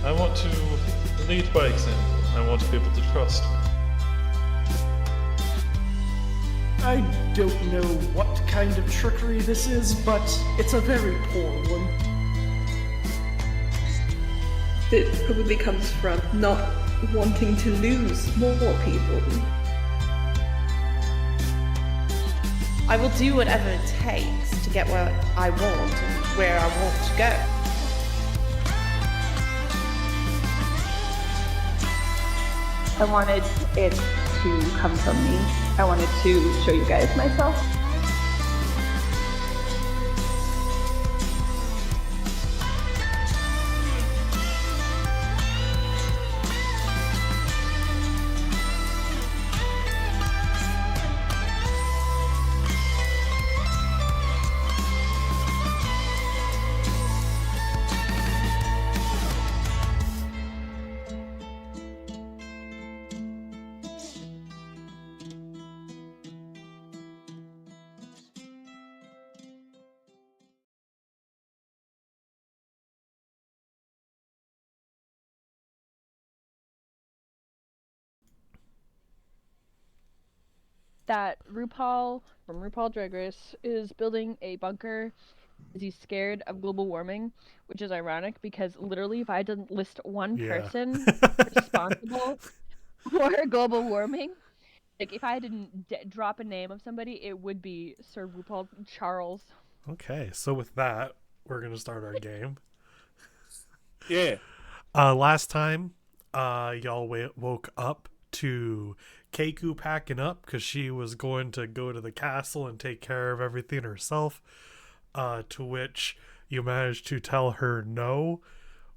I want to lead by example. I want people to trust me. I don't know what kind of trickery this is, but it's a very poor one. It probably comes from not wanting to lose more people. I will do whatever it takes to get where I want and where I want to go. I wanted it to come from me. I wanted to show you guys myself. That RuPaul from RuPaul Drag Race is building a bunker because he's scared of global warming, which is ironic because literally if I didn't list one person responsible for global warming, like if I didn't drop a name of somebody, it would be Sir RuPaul Charles. Okay, so with that, we're gonna start our game. Yeah. Last time, y'all woke up to Keiku packing up because she was going to go to the castle and take care of everything herself. To which you managed to tell her, no,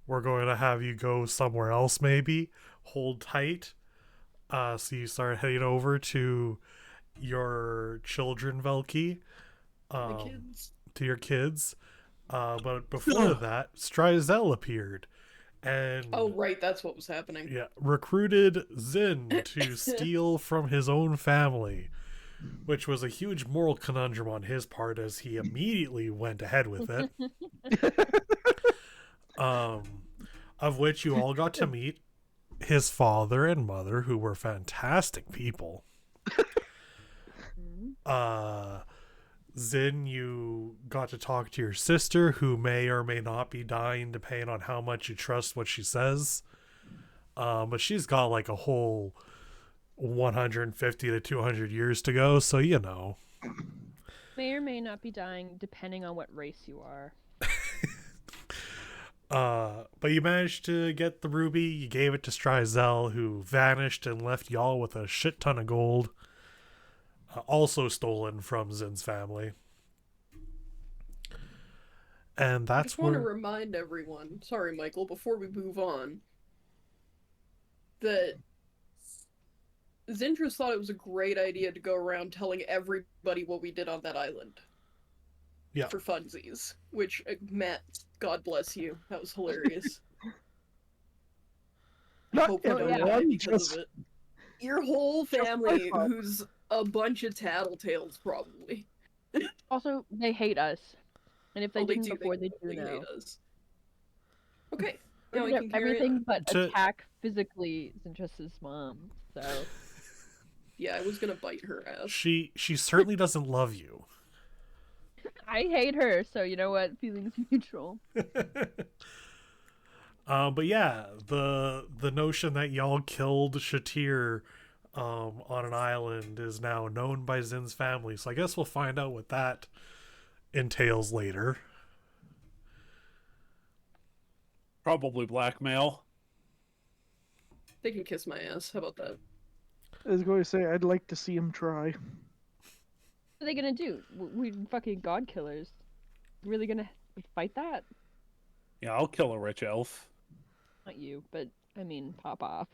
we're going to have you go somewhere else maybe. Hold tight. So you start heading over to your children, Velky. The kids. To your kids. But before that, Strizel appeared. And Oh, right, that's what was happening. yeah, recruited Zin to steal from his own family, which was a huge moral conundrum on his part as he immediately went ahead with it. Of which you all got to meet his father and mother, who were fantastic people. Zin, you got to talk to your sister, who may or may not be dying depending on how much you trust what she says. But she's got like a whole 150 to 200 years to go, so you know. May or may not be dying depending on what race you are. But you managed to get the ruby. You gave it to Strizel, who vanished and left y'all with a shit ton of gold. Also stolen from Zin's family. And I that's just want to where... remind everyone, sorry, Michael, before we move on, that Zintras thought it was a great idea to go around telling everybody what we did on that island. Yeah. For funsies. Which, Matt, God bless you. That was hilarious. I Not hope we don't die everyone, because just of it. Your whole family, who's a bunch of tattletales, probably. Also, they hate us. And if they Oh, didn't before, they do hate now. us. Okay. We're Now we gonna can do carry everything on. but To- attack physically Zintras's mom. So Yeah, I was gonna bite her ass. She certainly doesn't love you. I hate her, so you know what? Feelings mutual. But yeah, the notion that y'all killed Shatir on an island is now known by Zin's family. So I guess we'll find out what that entails later. Probably blackmail. They can kiss my ass. How about that? I was going to say, I'd like to see him try. What are they gonna do? We fucking god killers. Really gonna fight that? Yeah, I'll kill a rich elf. Not you, but I mean, pop off.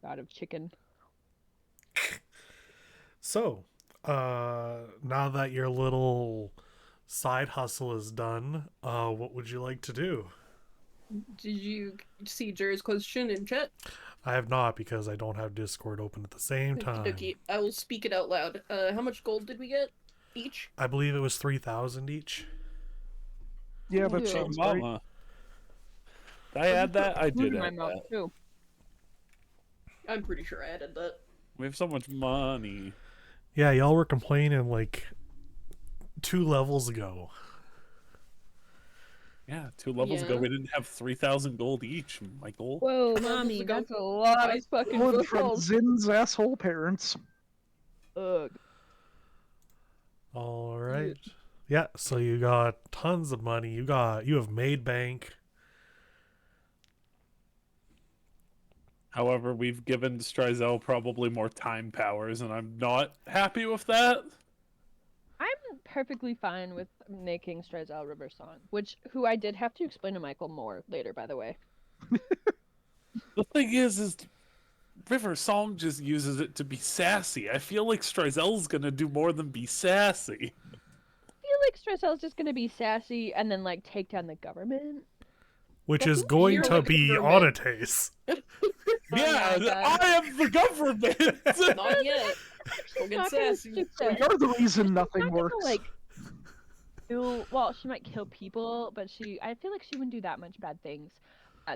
God of chicken. So, now that your little side hustle is done, what would you like to do? Did you see Jerry's question in chat? I have not, because I don't have Discord open at the same time. Okay, I will speak it out loud. How much gold did we get each? I believe it was 3,000 each. Yeah, that Ooh. sounds great. Mama. Did I add that? I did In my add mouth that. too. I'm pretty sure I added that. We have so much money. Yeah, y'all were complaining like 2 levels ago. Yeah, 2 levels ago Yeah. we didn't have 3,000 gold each, Michael. Whoa, Levels mommy, ago, that's a lot of fucking Gold from gold. Zin's asshole parents. Ugh. All right. Yeah, so you got tons of money. You have made bank. However, we've given Strizel probably more time powers, and I'm not happy with that. I'm perfectly fine with making Strizel River Song, who I did have to explain to Michael more later, by the way. The thing is River Song just uses it to be sassy. I feel like Strizel's gonna do more than be sassy. I feel like Strizel's just gonna be sassy and then like take down the government. Which Well, is who going you're to the be government. Onates. Yeah, God. I am the government! Not yet. We'll get Not gonna sassy. shoot So them. you're the reason She's nothing not gonna, works. like, well, she might kill people, but I feel like she wouldn't do that much bad things.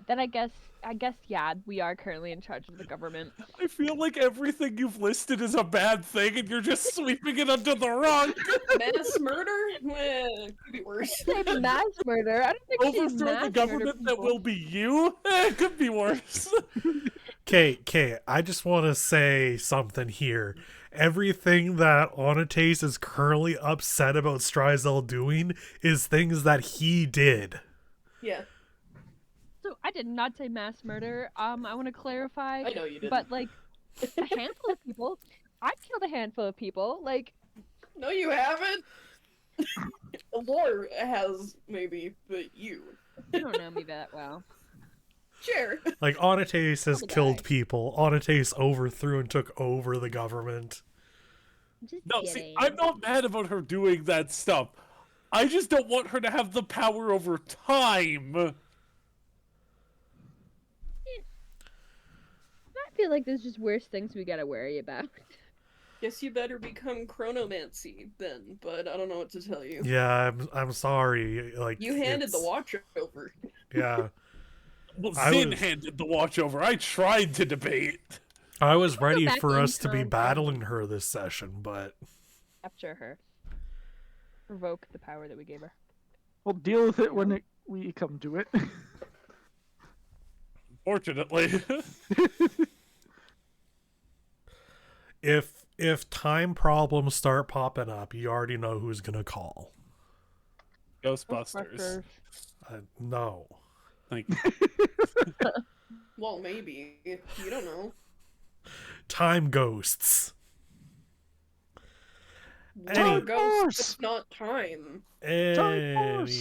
Then I guess, yeah, we are currently in charge of the government. I feel like everything you've listed is a bad thing, and you're just sweeping it under the rug. Mass murder? Could be worse. Say mass murder. I don't think she's Overthrow mass the government that murder will be you? It could be worse. Okay, I just want to say something here. Everything that Onates is currently upset about Strizel doing is things that he did. Yeah, So I did not say mass murder. I want to clarify. I know you didn't. But like, a handful of people. I killed a handful of people. Like, No, you haven't. Lore has maybe, but you. you don't know me that well. Sure. Like, Onates has Couple killed guys. people. Onates overthrew and took over the government. Just No, see, kidding. I'm not mad about her doing that stuff. I just don't want her to have the power over time. I feel like there's just worse things we gotta worry about. Guess you better become chronomancy then, but I don't know what to tell you. Yeah, I'm sorry. Like, You handed the it's- watch over. Yeah. Well, I Zin was- handed the watch over. I tried to debate. I was ready back for in us to be time. battling her this session, but Capture her. Revoke the power that we gave her. We'll deal with it when we come to it. Fortunately. if time problems start popping up, you already know who's gonna call. Ghostbusters. No. Thank you. Well, maybe. You don't know. Time ghosts. Time Any- goes, it's not time. Anyway.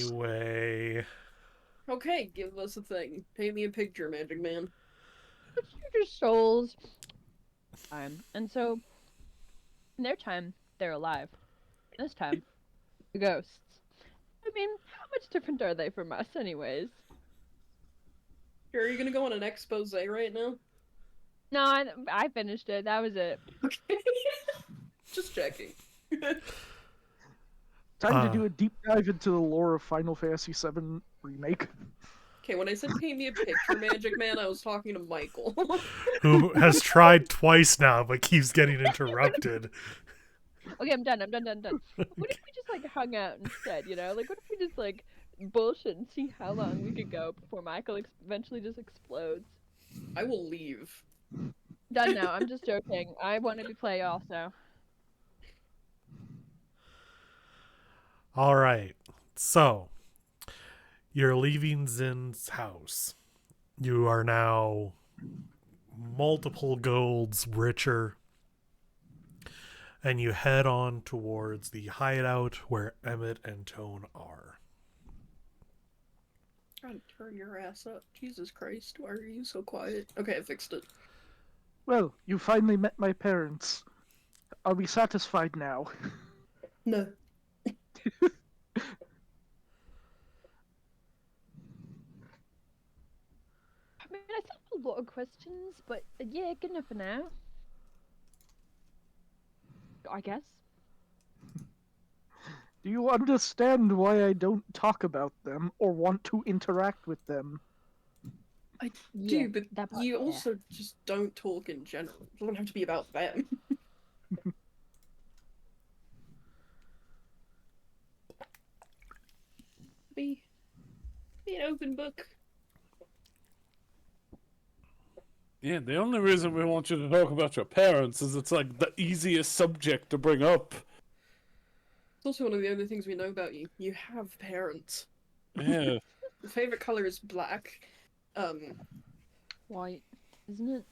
Okay, give us a thing. Paint me a picture, Magic Man. Future souls. Time. And so, in their time, they're alive. This time, the ghosts. I mean, how much different are they from us, anyways? Sure, are you gonna go on an expose right now? No, I finished it. That was it. Okay. Just checking. Time to do a deep dive into the lore of Final Fantasy VII Remake. Okay, when I said paint me a picture, Magic Man, I was talking to Michael. Who has tried twice now but keeps getting interrupted. Okay, I'm done. What if we just like hung out instead? You know, like what if we just like bullshit and see how long we could go before Michael eventually just explodes? I will leave. Done now. I'm just joking. I wanted to play also. All right. So, you're leaving Zin's house. You are now multiple golds richer. And you head on towards the hideout where Emmett and Tone are. Trying to turn your ass up. Jesus Christ, why are you so quiet? Okay, I fixed it. Well, you finally met my parents. Are we satisfied now? No. I mean, I still have a lot of questions, but yeah, good enough for now. I guess. Do you understand why I don't talk about them or want to interact with them? I Yeah, do, but that part, you yeah. also just don't talk in general. It doesn't have to be about them. be an open book. Yeah, the only reason we want you to talk about your parents is it's like the easiest subject to bring up. It's also one of the only things we know about you. You have parents. Yeah. Your favorite color is black. White, isn't it?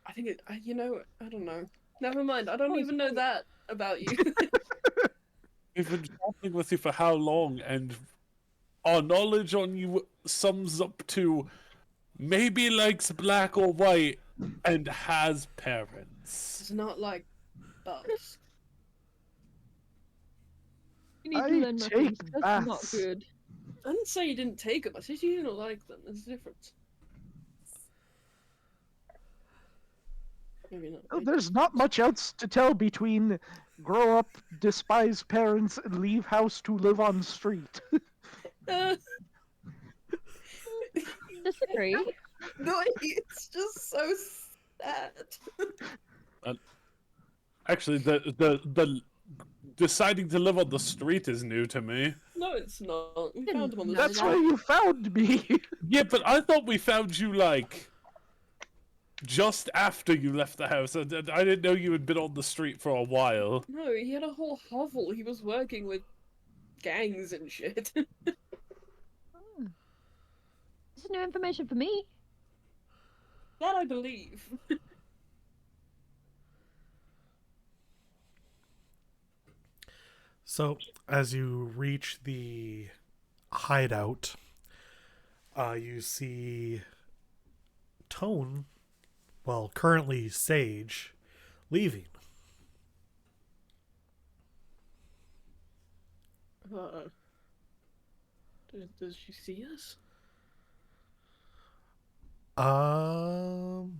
I think it. You know, I don't know. Never mind. I don't Oh, it's even know white. that about you. We've been traveling with you for how long, and our knowledge on you sums up to maybe likes black or white and has parents. It's not like us. You need I to learn take muffins. That's not baths. good. I didn't say you didn't take them. I said you didn't like them. There's a difference. Maybe not. Oh, there's not much else to tell between grow up, despise parents, and leave house to live on street. Disagree. No, it's just so sad. Actually, the deciding to live on the street is new to me. No, it's not. We Didn't found him on the know That's street. where you found me. Yeah, but I thought we found you like just after you left the house. I didn't know you had been on the street for a while. No, he had a whole hovel. He was working with gangs and shit. This is new information for me. That I believe. So, as you reach the hideout, you see Tone, well, currently Sage, leaving. Does she see us?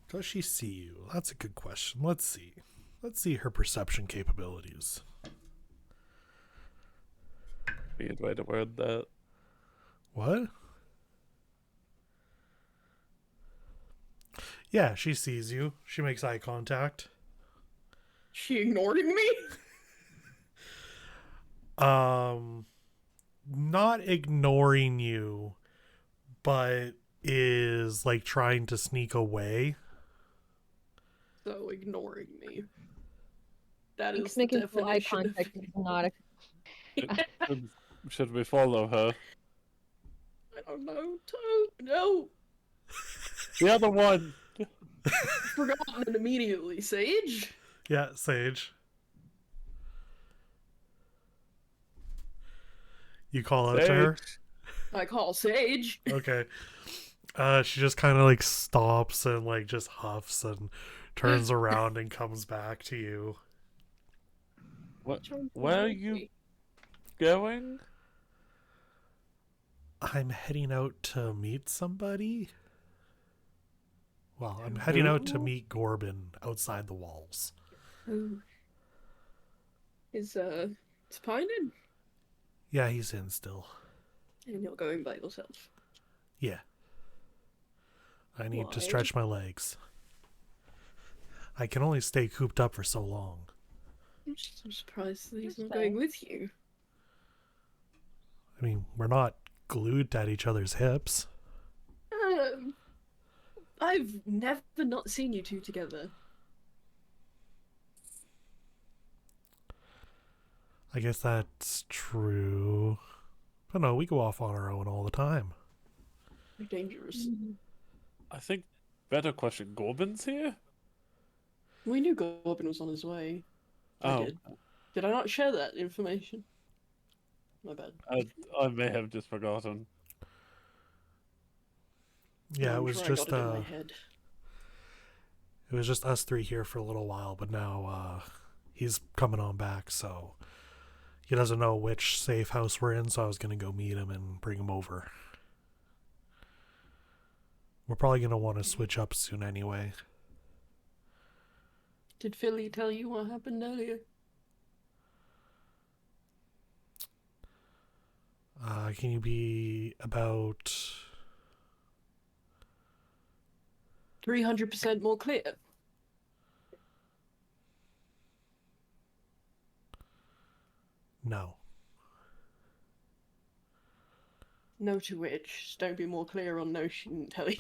Does she see you? That's a good question. Let's see. Let's see her perception capabilities. Weird way to word that. What? Yeah, she sees you. She makes eye contact. She ignoring me? Not ignoring you, but is like trying to sneak away. So ignoring me. That is the Making full eye definition of contact is not a. Should we follow her? I don't know. Toad, no. The other one. Forgotten it immediately. Sage? Yeah, Sage. You call out to her? I call Sage. Okay. She just kind of like stops and like just huffs and turns around and comes back to you. What? Where are you going? I'm heading out to meet somebody. Well, I'm heading out to meet Gorbin outside the walls. Who is Spinen? Yeah, he's in still. And you're going by yourself. Yeah. I need to Why? stretch my legs. I can only stay cooped up for so long. I'm surprised that he's That's not fair. going with you. I mean, we're not glued at each other's hips. I've never not seen you two together. I guess that's true. But no, we go off on our own all the time. You're dangerous. I think better question. Gorbin's here? We knew Gorbin was on his way. I Oh, Did I not share that information? My bad. I may have just forgotten. Yeah, I'm it was sure just I got it in my head. it was just us three here for a little while, but now he's coming on back, so he doesn't know which safe house we're in, so I was gonna go meet him and bring him over. We're probably gonna want to switch up soon anyway. Did Philly tell you what happened earlier? Can you be about 300% more clear. no? No to which. Don't be more clear on no, she didn't tell you.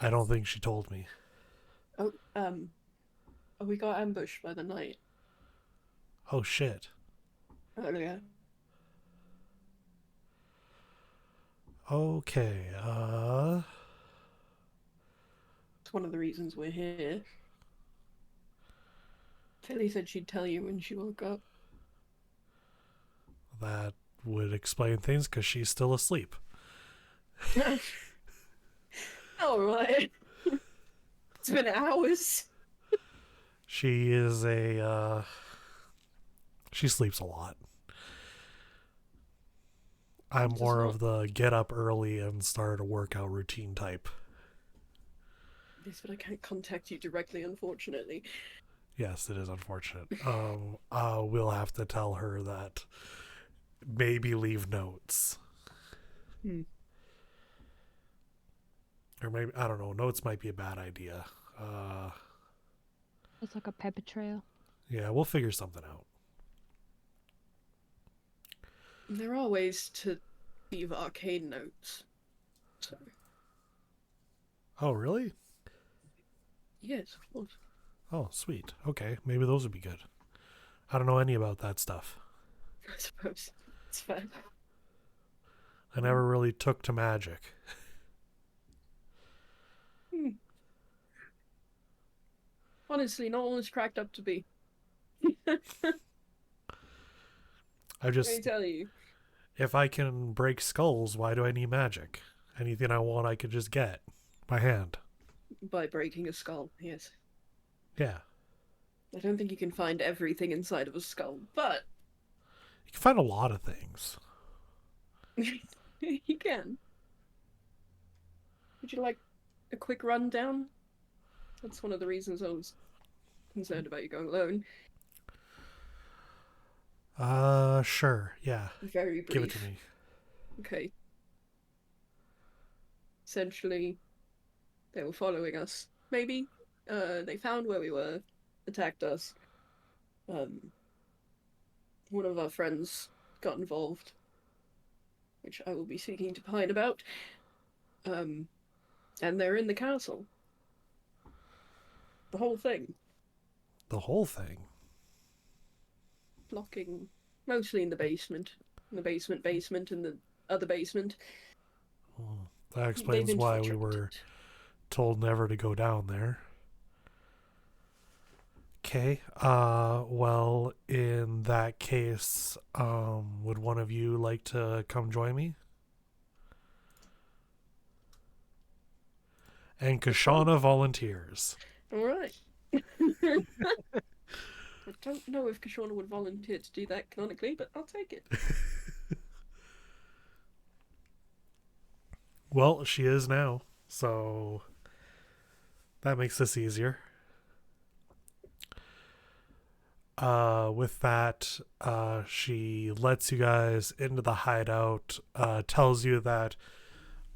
I don't think she told me. Oh, we got ambushed by the knight. Oh shit. Oh yeah. Okay, It's one of the reasons we're here. Tilly said she'd tell you when she woke up. that would explain things because she's still asleep. Alright. It's been hours. She is she sleeps a lot. I'm Does more not- of the get up early and start a workout routine type. Yes, but I can't contact you directly, unfortunately. Yes, it is unfortunate. We'll have to tell her that maybe leave notes. Or maybe, I don't know, notes might be a bad idea. It's like a paper trail. Yeah, we'll figure something out. There are ways to leave arcane notes. So, Oh, really? yes, of course. Oh, sweet. Okay, maybe those would be good. I don't know any about that stuff. I suppose. It's fair. I never really took to magic. Honestly, not all it's cracked up to be. I Let me just, tell you. if I can break skulls, why do I need magic? Anything I want, I could just get by hand. By breaking a skull, yes. Yeah. I don't think you can find everything inside of a skull, but You can find a lot of things. you can. Would you like a quick rundown? That's one of the reasons I was concerned about you going alone. Sure. Yeah. Very brief. Give it to me. Okay. Essentially, they were following us. Maybe. They found where we were, attacked us. One of our friends got involved, which I will be speaking to Pine about. And they're in the castle. The whole thing. The whole thing. Locking, mostly in the basement. In the basement, and the other basement. That explains They've why we infiltrated. were told never to go down there. Okay. Well, in that case, would one of you like to come join me? And Kashana volunteers. Alright. I don't know if Kashana would volunteer to do that canonically, but I'll take it. Well, she is now, so that makes this easier. With that, she lets you guys into the hideout, tells you that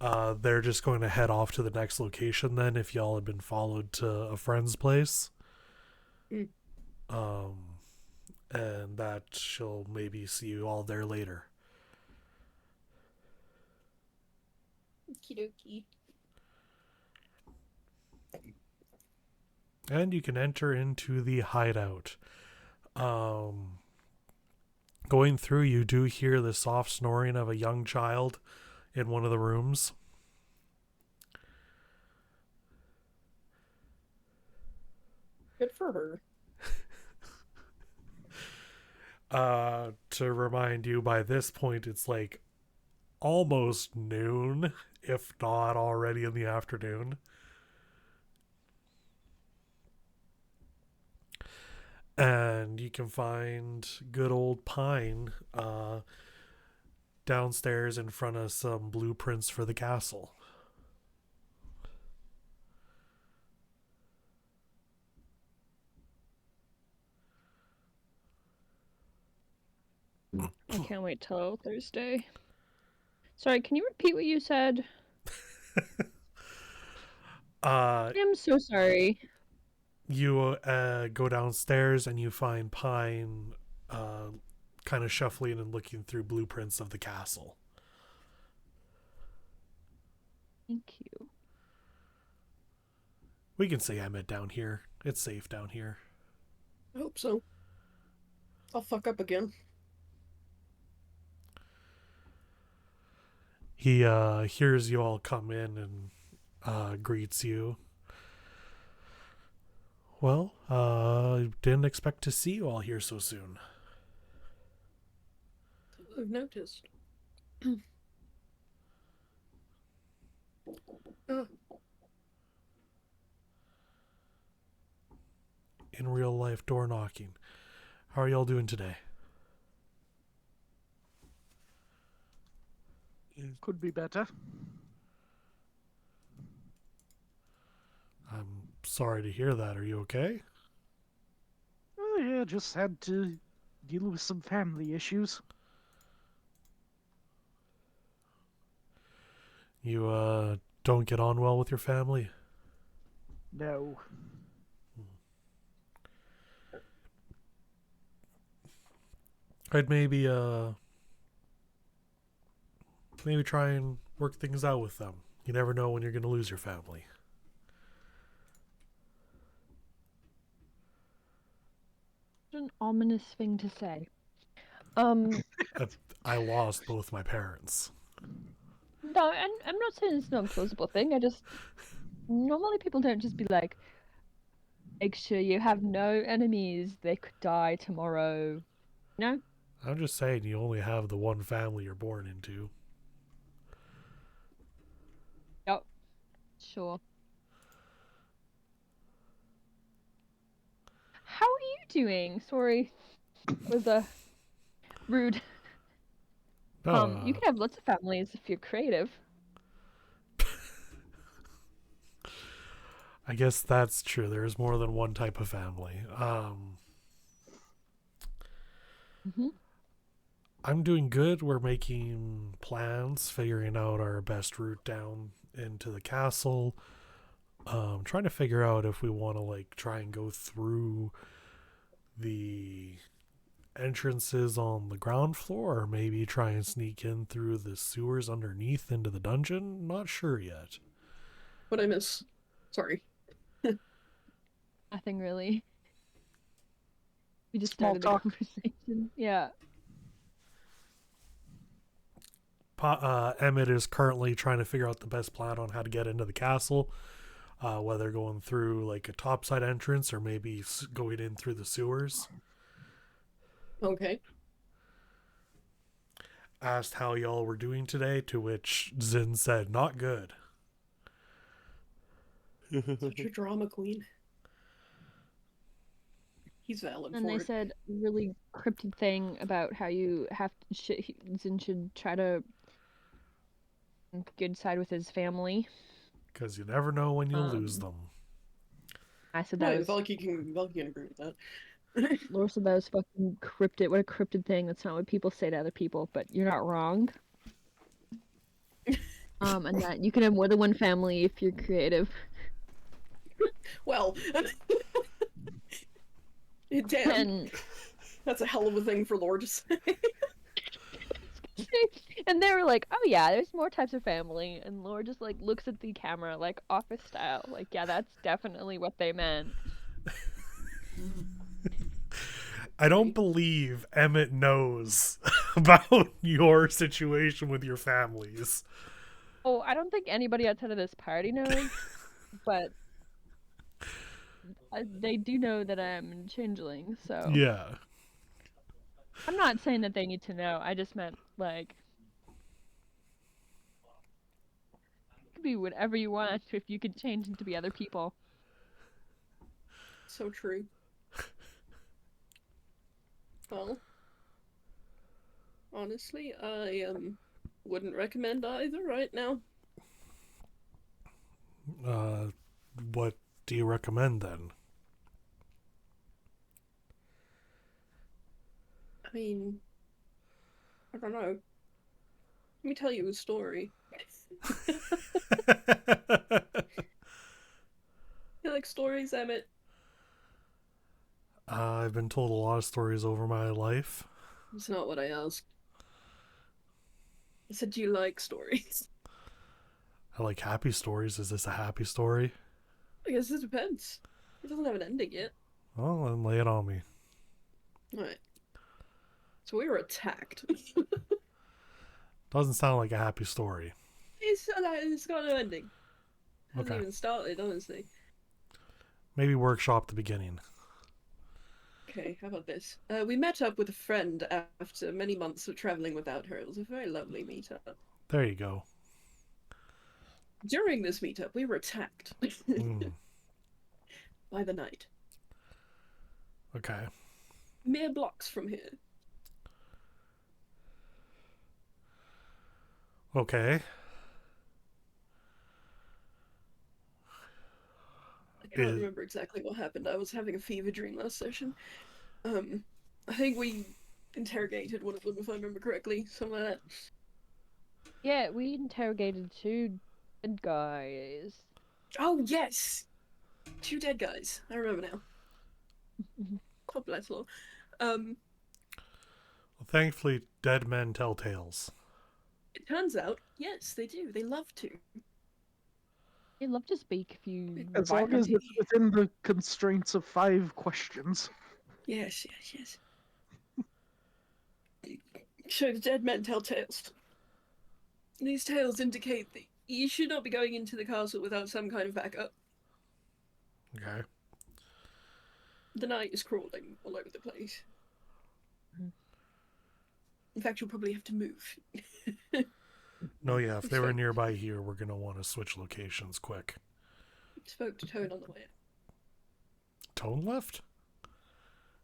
they're just going to head off to the next location then if y'all had been followed to a friend's place. And that she'll maybe see you all there later. Okie dokie. And you can enter into the hideout. Going through, you do hear the soft snoring of a young child in one of the rooms. Good for her. To remind you, by this point, it's like almost noon, if not already in the afternoon. And you can find good old Pine downstairs in front of some blueprints for the castle. I can't wait till Thursday. Sorry, can you repeat what you said? I'm so sorry. You go downstairs and you find Pine kind of shuffling and looking through blueprints of the castle. Thank you. We can say I met down here. It's safe down here. I hope so. I'll fuck up again. He hears you all come in and greets you. Well, didn't expect to see you all here so soon. I've noticed. Oh, In real life door knocking. How are y'all doing today? Could be better. I'm sorry to hear that. Are you okay? Oh, yeah, just had to deal with some family issues. You don't get on well with your family? No. I'd maybe try and work things out with them. You never know when you're going to lose your family. What an ominous thing to say. I lost both my parents. No, and I'm not saying it's not a plausible thing. I just normally people don't just be like, make sure you have no enemies. They could die tomorrow. No. I'm just saying you only have the one family you're born into. Yep. Sure. How are you doing? Sorry, was a rude. You can have lots of families if you're creative. I guess that's true. There's more than one type of family. I'm doing good. We're making plans, figuring out our best route down into the castle. Trying to figure out if we want to like try and go through the entrances on the ground floor, or maybe try and sneak in through the sewers underneath into the dungeon. Not sure yet. what I miss? Sorry. Nothing really. We just Small started the talk. conversation. Yeah. Emmett is currently trying to figure out the best plan on how to get into the castle, whether going through like a topside entrance or maybe going in through the sewers. Okay. Asked how y'all were doing today, to which Zin said, "Not good." Such a drama queen. He's valid And for they it. said a really cryptic thing about how you have to, Zin should try to good side with his family. Because you never know when you'll lose them. I said that was Valky can agree with that. Laura said that was fucking cryptid. What a cryptid thing. That's not what people say to other people, but you're not wrong. And that you can have more than one family if you're creative. Well, damn, And that's a hell of a thing for Lore to say. and they were like, "Oh yeah, there's more types of family." And Laura just like looks at the camera like office style, like, "Yeah, that's definitely what they meant." I don't believe Emmett knows about your situation with your families. Oh, I don't think anybody outside of this party knows, but they do know that I'm a changeling, so... Yeah. I'm not saying that they need to know, I just meant, like... You can be whatever you want if you can change into be other people. So true. Well, honestly, I wouldn't recommend either right now. What do you recommend then? I mean, I don't know. Let me tell you a story. You like stories, Emmett? I've been told a lot of stories over my life. That's not what I asked. I said, do you like stories? I like happy stories. Is this a happy story? I guess it depends. It doesn't have an ending yet. Well, then lay it on me. Alright. So we were attacked. Doesn't sound like a happy story. It's got no ending. Hasn't Okay. even started, honestly. Maybe workshop the beginning. Okay, how about this? We met up with a friend after many months of traveling without her. It was a very lovely meetup. There you go. During this meetup, we were attacked Mm, by the night. okay. Mere blocks from here. Okay. I can't remember exactly what happened. I was having a fever dream last session. I think we interrogated one of them, if I remember correctly. Something like that. Yeah, we interrogated 2 dead guys. Oh, yes! 2 dead guys. I remember now. God bless Lord. Well, thankfully, dead men tell tales. It turns out, yes, they do. They love to. I'd love to speak if you As long revive as them. it's within the constraints of 5 questions. Yes. So the dead men tell tales. These tales indicate that you should not be going into the castle without some kind of backup. Okay. The night is crawling all over the place. In fact, you'll probably have to move. No, yeah, if they were nearby here, we're going to want to switch locations quick. Spoke to Tone on the way. Tone left?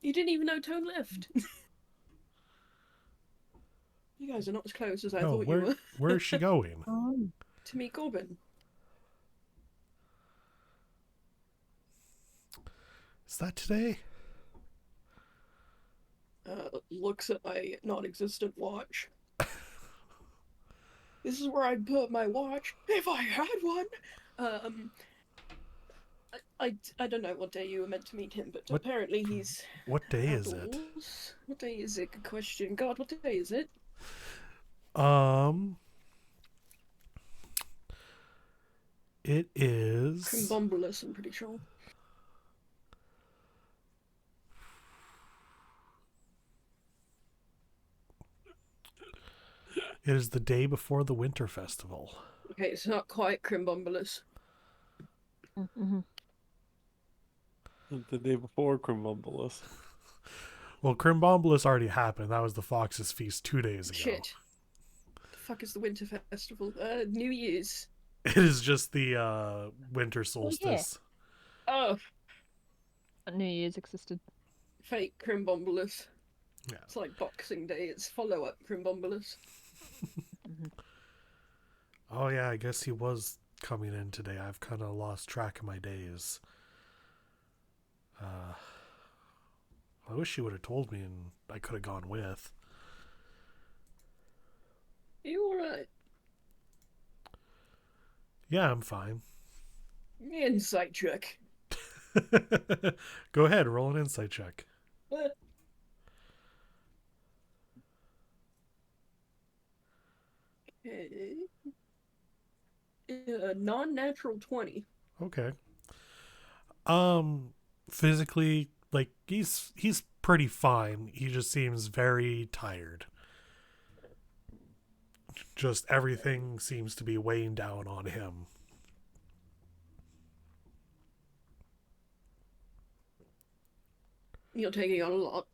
You didn't even know Tone left. You guys are not as close as I No, thought you were. where's she going? To meet Corbin. Is that today? Looks at my non-existent watch. This is where I'd put my watch if I had one. I don't know what day you were meant to meet him, but What- apparently he's What day is it? outdoors. What day is it? Good question. God, what day is it? It is. Crimbombolus, I'm pretty sure. It is the day before the Winter Festival. Okay, it's not quite Crimbombolus. Mm-hmm. The day before Crimbombolus. Well, Crimbombolus already happened. That was the Fox's Feast 2 days ago. Shit. The fuck is the Winter Festival? New Year's. It is just the winter solstice. Oh, New Year's existed. fake Crimbombolus. Yeah. It's like Boxing Day. It's follow-up Crimbombolus. Oh yeah, I guess he was coming in today. I've kind of lost track of my days. I wish he would have told me and I could have gone with. You alright? Yeah, I'm fine. Insight check. Go ahead, roll an insight check. Okay. Non-natural 20. Okay. Physically, like he's pretty fine. He just seems very tired. Just everything seems to be weighing down on him. You're taking on a lot.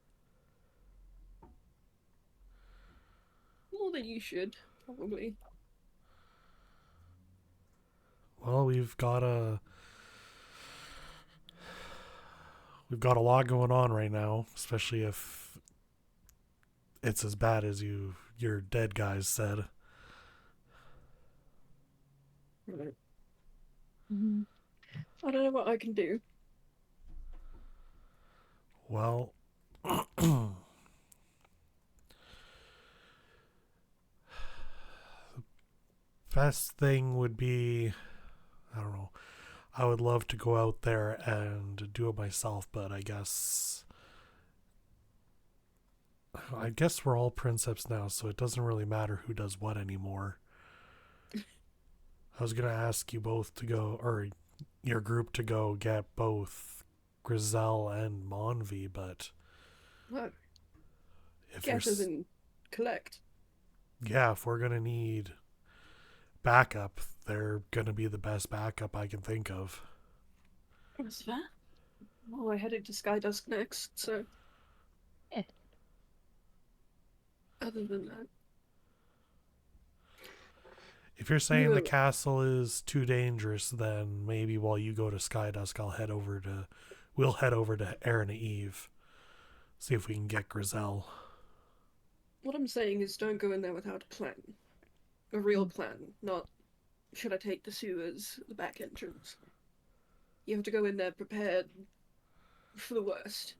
More than you should, probably. Well, we've got a lot going on right now, especially if it's as bad as your dead guys said. Right. Mm-hmm. I don't know what I can do. Well, best thing would be, I don't know, I would love to go out there and do it myself, but I guess we're all princeps now, so it doesn't really matter who does what anymore. I was gonna ask you both to go, or your group to go get both Grizel and Monvi, but Well, if get you're as in collect. yeah, if we're gonna need backup, they're gonna be the best backup I can think of. What's that? Oh, I headed to Skydusk next, so. Eh. Other than that. If you're saying the Yeah. castle is too dangerous, then maybe while you go to Skydusk, we'll head over to Aaron and Eve. See if we can get Grizel. What I'm saying is don't go in there without a plan. A real plan, not should I take the sewers, the back entrance. You have to go in there prepared for the worst.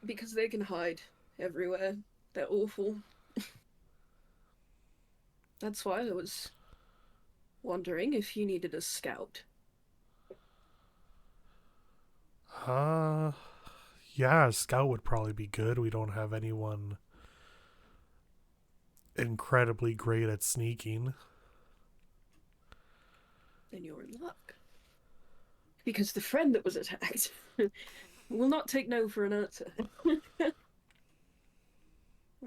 Because they can hide everywhere. They're awful. That's why I was wondering if you needed a scout. Yeah, a scout would probably be good. We don't have anyone incredibly great at sneaking. Then you're in luck. Because the friend that was attacked will not take no for an answer.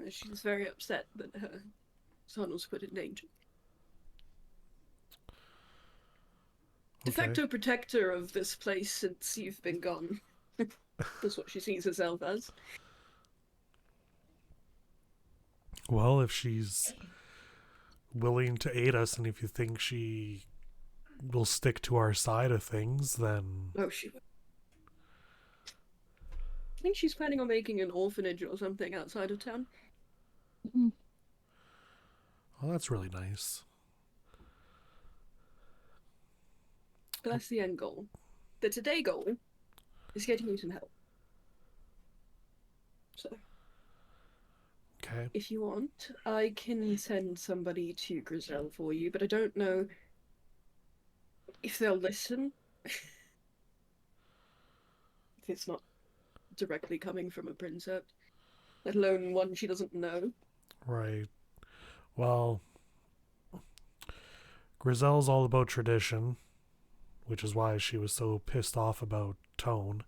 She's very upset that her son was put in danger. De Okay. facto protector of this place since you've been gone. That's what she sees herself as. Well, if she's willing to aid us, and if you think she will stick to our side of things, then Oh, she will. I think she's planning on making an orphanage or something outside of town. well, that's really nice. But that's the end goal. The today goal is getting you some help. So, Okay. if you want, I can send somebody to Grizel for you, but I don't know if they'll listen. If it's not directly coming from a princess, let alone one she doesn't know. Right. Well, Grizel's all about tradition, which is why she was so pissed off about Tone.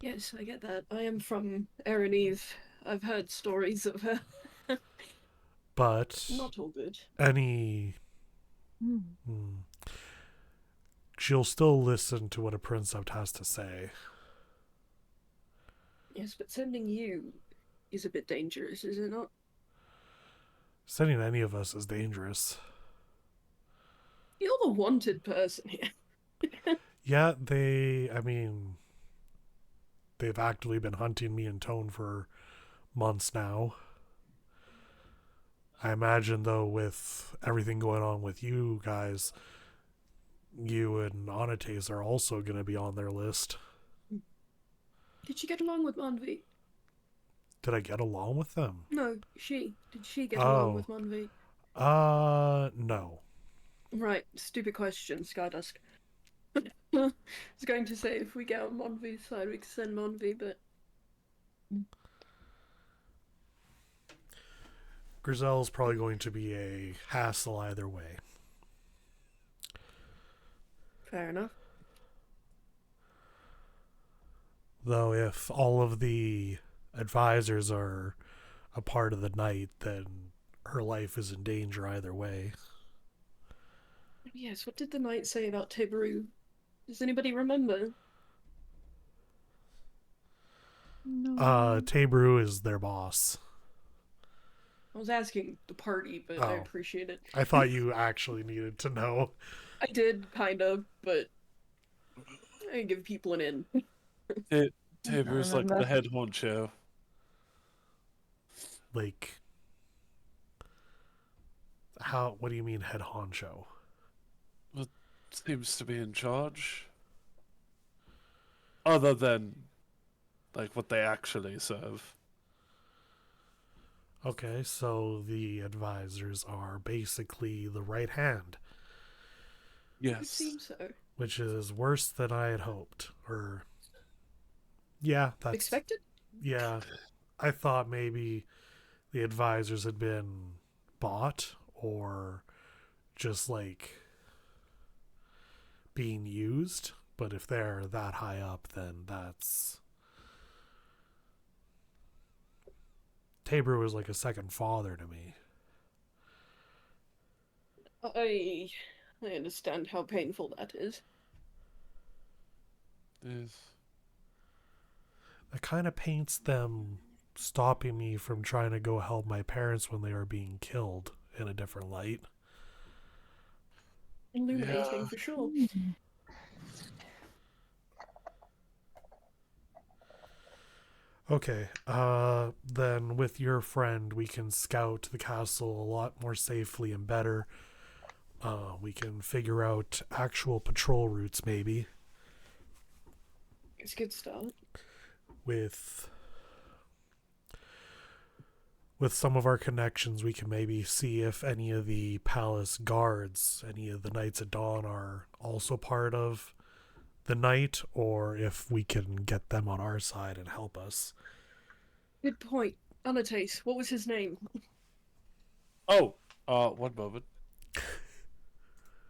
Yes, I get that. I am from Eve. I've heard stories of her. But Not all good. she'll still listen to what a princeps has to say. Yes, but sending you is a bit dangerous, is it not? Sending any of us is dangerous. You're the wanted person here. Yeah, they've actively been hunting me and Tone for months now. I imagine, though, with everything going on with you guys, you and Onates are also going to be on their list. Did she get along with Monvi? Did I get along with them? No, she. Did she get along with Monvi? No. Right, stupid question, Skydusk. I was going to say if we get on Monvi's side, we can send Monvi, but Grizel's probably going to be a hassle either way. fair enough. Though if all of the advisors are a part of the night, then her life is in danger either way. Yes, what did the knight say about Tiberu? Does anybody remember? No. Tabru is their boss. I was asking the party, but I Oh. appreciate it. I thought you actually needed to know. I did, kind of, but I give people an in. Tabor's like the head honcho. Like, what do you mean head honcho? Seems to be in charge. Other than, like, what they actually serve. Okay, so the advisors are basically the right hand, It Yes. seems so. which is worse than I had hoped. Or, yeah, that's... Expected? Yeah, I thought maybe the advisors had been bought or just, like, being used. But if they're that high up, then that's Tabor was like a second father to me. I understand how painful that is. Is It kind of paints them stopping me from trying to go help my parents when they were being killed in a different light. Illuminating Yeah. for sure. Okay, then with your friend, we can scout the castle a lot more safely and better. We can figure out actual patrol routes, maybe. It's a good start. With some of our connections, we can maybe see if any of the palace guards, any of the Knights at Dawn, are also part of the night, or if we can get them on our side and help us. Good point. Annotate. What was his name? Oh, one moment.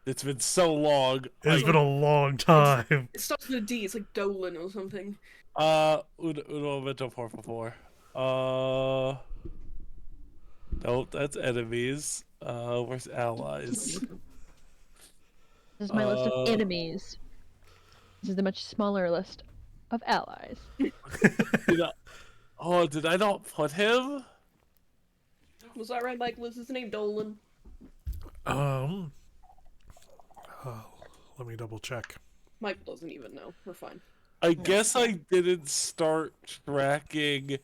It's been so long. It's been a long time. It starts with a D. It's like Dolan or something. Un momento, por favor. No, that's enemies. Where's allies? This is my list of enemies. This is the much smaller list of allies. Did I not put him? Was that right, Michael? Is his name Dolan? Let me double check. Michael doesn't even know. We're fine. I guess I didn't start tracking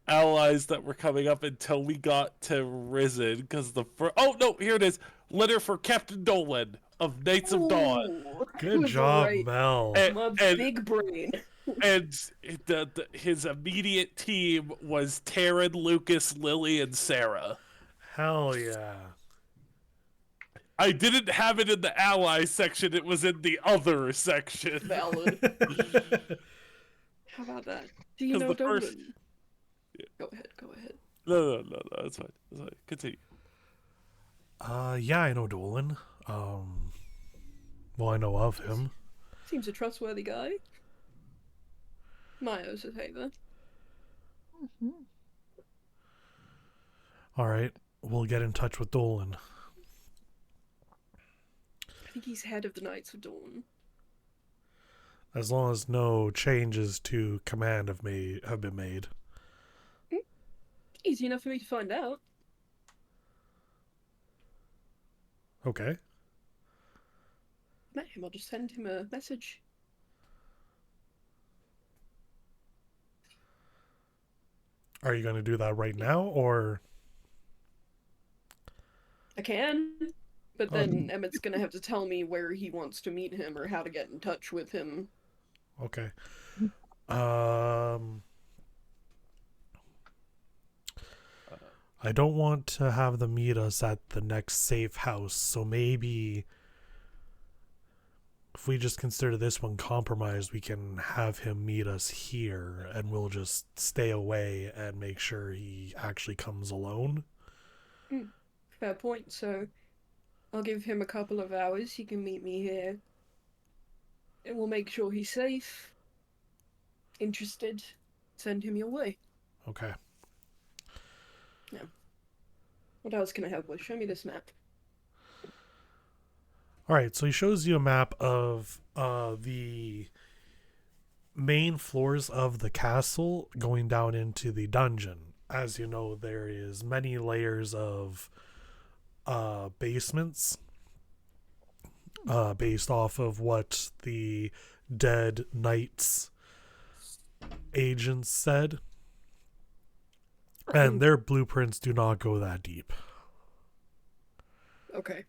allies that were coming up until we got to Risen, because oh no, here it is. Letter for Captain Dolan of Knights of Dawn. Ooh, Good was job, right. Mel. My big brain. And his immediate team was Taryn, Lucas, Lily, and Sarah. Hell yeah. I didn't have it in the ally section, it was in the other section. Valid. How about that? Do you 'Cause know the Dolan? first- Go ahead. Go ahead. No, that's fine. That's fine. Continue. Yeah, I know Dolan. Well, I know of him. Seems a trustworthy guy. Mayo says hey there. All right, we'll get in touch with Dolan. I think he's head of the Knights of Dawn. As long as no changes to command have been made. Easy enough for me to find out. Okay. Met him. I'll just send him a message. Are you going to do that right now, or? I can, but then Emmett's gonna have to tell me where he wants to meet him or how to get in touch with him. Okay. I don't want to have them meet us at the next safe house, so maybe if we just consider this one compromised, we can have him meet us here, and we'll just stay away and make sure he actually comes alone. Fair point. So I'll give him a couple of hours. He can meet me here. And we'll make sure he's safe. Interested. Send him your way. Okay. What else can I help with? Show me this map. All right, so he shows you a map of the main floors of the castle going down into the dungeon. As you know, there is many layers of basements based off of what the dead knights agents said. And their blueprints do not go that deep. Okay.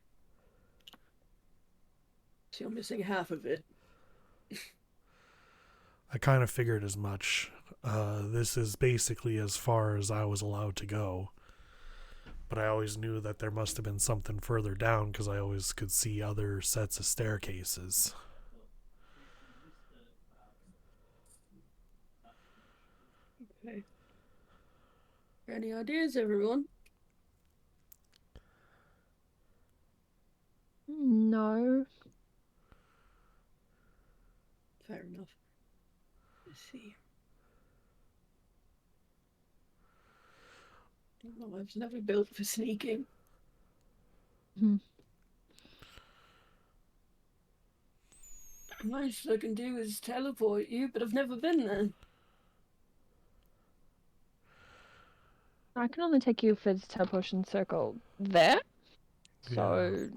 So you're missing half of it. I kind of figured as much. This is basically as far as I was allowed to go. But I always knew that there must have been something further down because I always could see other sets of staircases. Okay. Any ideas, everyone? No. Fair enough. Let's see. Well, I was never built for sneaking. Hmm. The most I can do is teleport you, but I've never been there. I can only take you for the teleportation circle there. So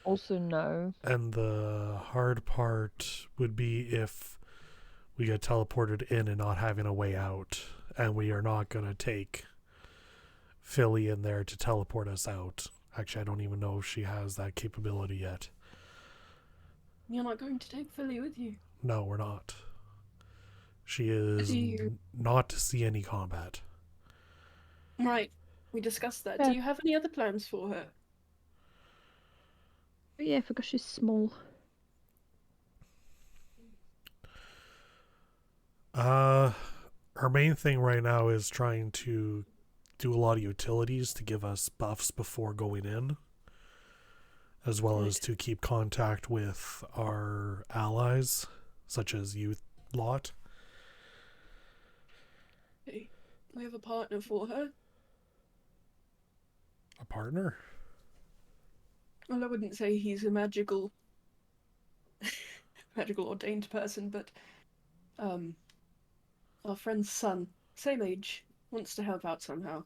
also no. And the hard part would be if we get teleported in and not having a way out, and we are not going to take Philly in there to teleport us out. Actually, I don't even know if she has that capability yet. You're not going to take Philly with you. No, we're not. She is Do you- not to see any combat. Right, we discussed that. Yeah. Do you have any other plans for her? But yeah, because she's small. Her main thing right now is trying to do a lot of utilities to give us buffs before going in, as well as to keep contact with our allies, such as you lot. Okay. We have a partner for her. A partner? Well, I wouldn't say he's a magical ordained person, but our friend's son, same age, wants to help out somehow.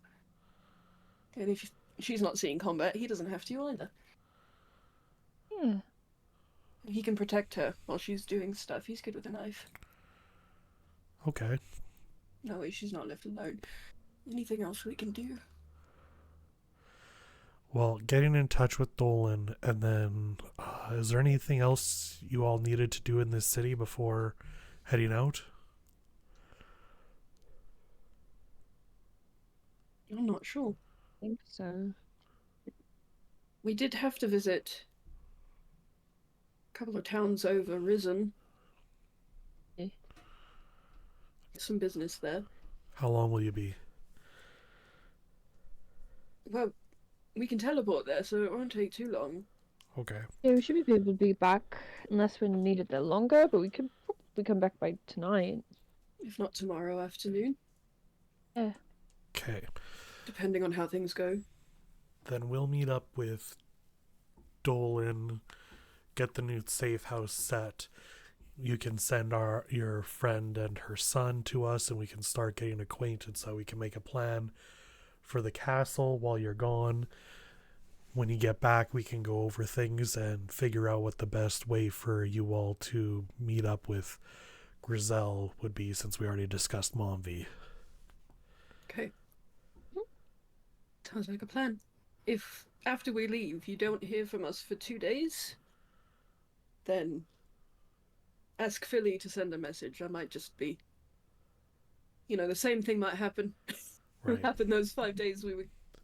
And if she's not seeing combat, he doesn't have to either. Yeah. He can protect her while she's doing stuff. He's good with a knife. Okay. No way she's not left alone. Anything else we can do? Well, getting in touch with Dolan, and then is there anything else you all needed to do in this city before heading out? I'm not sure. I think so. We did have to visit a couple of towns over Risen. Yeah. Some business there. How long will you be? Well, we can teleport there, so it won't take too long. Okay. Yeah, we should be able to be back unless we need it there longer, but we could probably come back by tonight. If not tomorrow afternoon, Yeah. Okay. depending on how things go. Then we'll meet up with Dolan, get the new safe house set. You can send your friend and her son to us, and we can start getting acquainted so we can make a plan for the castle while you're gone. When you get back, we can go over things and figure out what the best way for you all to meet up with Grizel would be, since we already discussed Momvi. Okay. Sounds like a plan. If after we leave you don't hear from us for 2 days, then ask Philly to send a message. I might just be, the same thing might happen. Right. Happened those 5 days we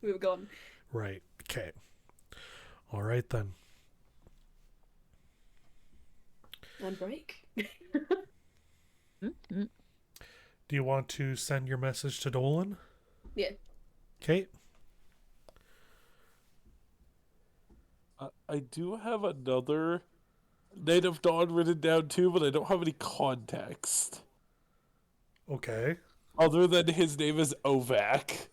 were gone. Right. Okay. All right then. On break. Mm-hmm. Do you want to send your message to Dolan? Yeah. Okay. I do have another Night of Dawn written down too, but I don't have any context. Okay. Other than his name is Ovak.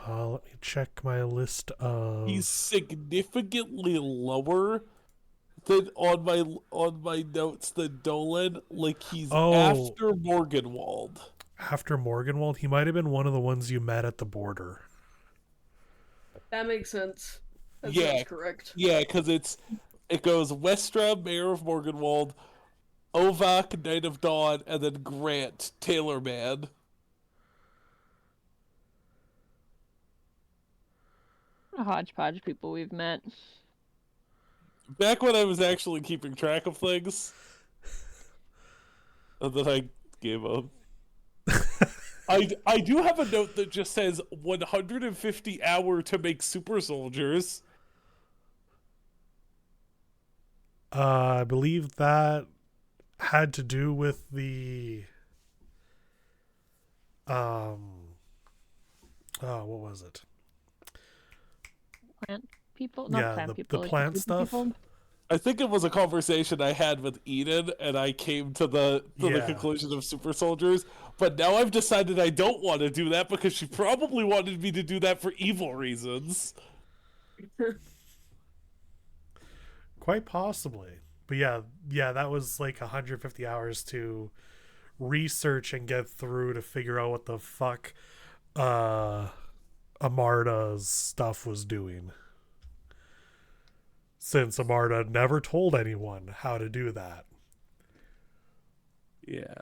Let me check my list of... He's significantly lower than on my notes than Dolan. Like he's after Morgenwald. After Morgenwald? He might have been one of the ones you met at the border. That makes sense. That Yeah. sounds correct. Yeah, because it goes Westra, Mayor of Morgenwald, Ovak, Knight of Dawn, and then Grant, Tailorman. A hodgepodge of people we've met. Back when I was actually keeping track of things. And then I gave up. I do have a note that just says 150 hour to make super soldiers. I believe that had to do with the what was it? Plant people? Not Yeah, plant the people. plant creepy stuff. people. I think it was a conversation I had with Eden, and I came to the Yeah. conclusion of super soldiers. But now I've decided I don't want to do that because she probably wanted me to do that for evil reasons. Quite possibly. But yeah, that was like 150 hours to research and get through to figure out what the fuck Amarda's stuff was doing. Since Amarda never told anyone how to do that. Yeah.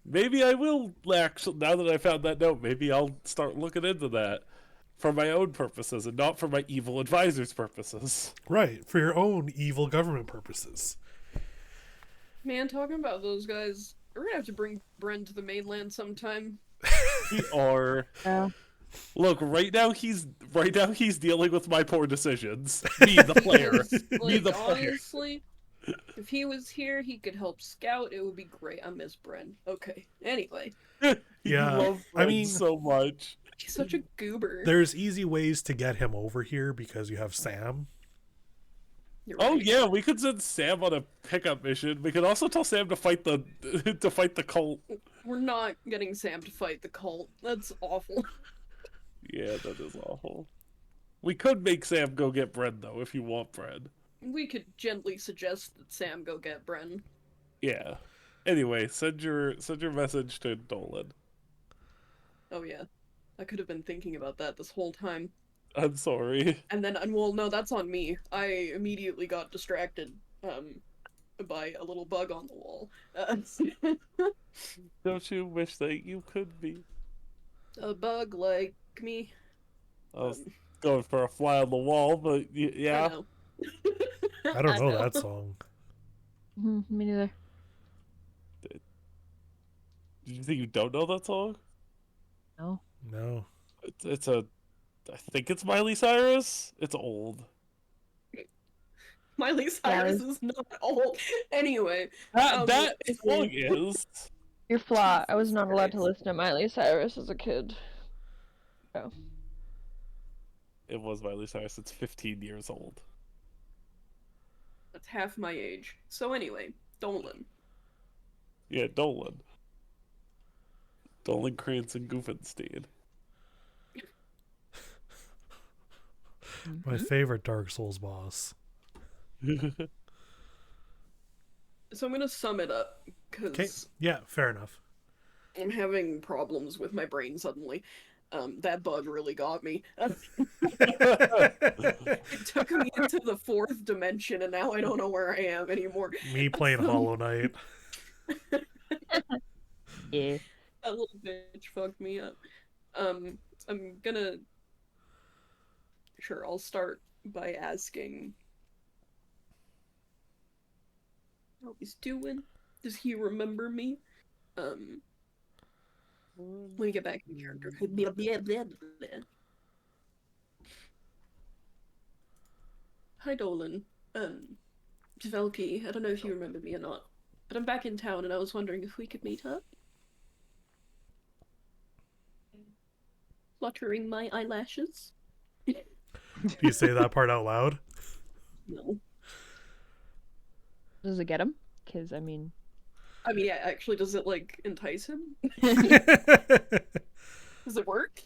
Maybe I will actually, now that I found that note, maybe I'll start looking into that for my own purposes and not for my evil advisor's purposes. Right, for your own evil government purposes. Man, talking about those guys, we're gonna have to bring Bren to the mainland sometime. We are. Yeah. Look, right now he's dealing with my poor decisions. Me, the player. Me, Like, the player. honestly, if he was here, he could help scout. It would be great. I miss Bren. Okay. Anyway, You Yeah, love I Fred mean- so much. he's such a goober. There's easy ways to get him over here because you have Sam. You're Oh right. yeah, we could send Sam on a pickup mission. We could also tell Sam to fight the cult. We're not getting Sam to fight the cult. That's awful. Yeah, that is awful. We could make Sam go get bread though, if you want bread. We could gently suggest that Sam go get Bren. Yeah. Anyway, send your message to Dolan. Oh yeah. I could have been thinking about that this whole time. I'm sorry. And well, no, that's on me. I immediately got distracted by a little bug on the wall. Don't you wish that you could be? A bug like me. I was going for a fly on the wall, but I yeah. know. I don't know that song. Me neither. Did you think you don't know that song? No. No. It's a, I think it's Miley Cyrus. It's old. Miley Cyrus is not old. Anyway, That song is. You're flat. I was Jesus not allowed to Christ. listen to Miley Cyrus as a kid. It was Miley Cyrus. It's 15 years old. That's half my age. So anyway, Dolan. Yeah, Dolan. Dolan Cranston Goofenstein. My favorite Dark Souls boss. So I'm gonna sum it up Okay. because Yeah, fair enough. I'm having problems with my brain suddenly. That bug really got me. It took me into the fourth dimension, and now I don't know where I am anymore. Me playing Hollow Knight. Yeah. That little bitch fucked me up. I'm gonna. Sure, I'll start by asking how he's doing. Does he remember me? Let me get back in character. Blah, blah, blah, blah. Hi, Dolan. Velky, I don't know if you remember me or not, but I'm back in town and I was wondering if we could meet up. Fluttering my eyelashes? Do you say that part out loud? No. Does it get him? Because, I mean... Yeah, actually, does it, like, entice him? Does it work?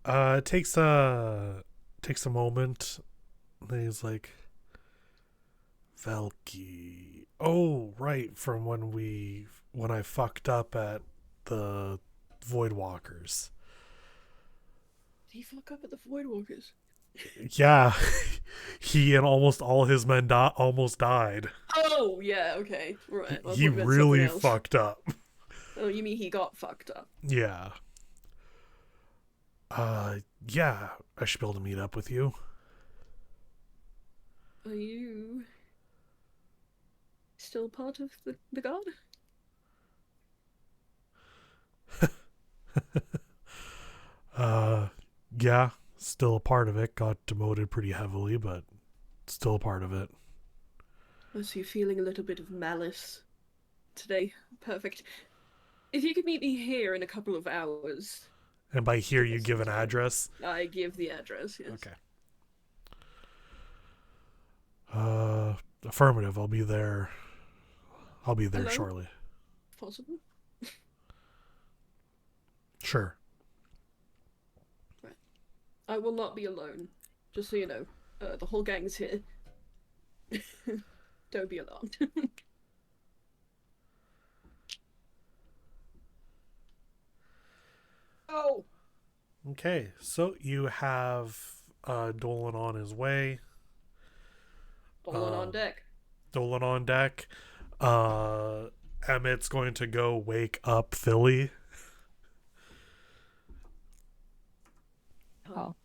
It takes a moment. And he's like, Velky. Oh, right, from when I fucked up at the Voidwalkers. Did he fuck up at the Voidwalkers? Yeah, he and almost all his men almost died. Oh, yeah, okay. Right. I He thought you meant really something else. fucked up. Oh, you mean he got fucked up? Yeah. Yeah, I should be able to meet up with you. Are you still part of the god? Yeah, still a part of it. Got demoted pretty heavily, but still a part of it. I see you feeling a little bit of malice today. Perfect. If you could meet me here in a couple of hours, And by here, you give an address. I give the address, yes. Okay. Affirmative. I'll be there. I'll be there Hello? shortly. Possible? Sure. I will not be alone. Just so you know. The whole gang's here. Don't be alarmed. Oh! Okay, so you have Dolan on his way. Dolan on deck. Dolan on deck. Emmett's going to go wake up Philly. Oh.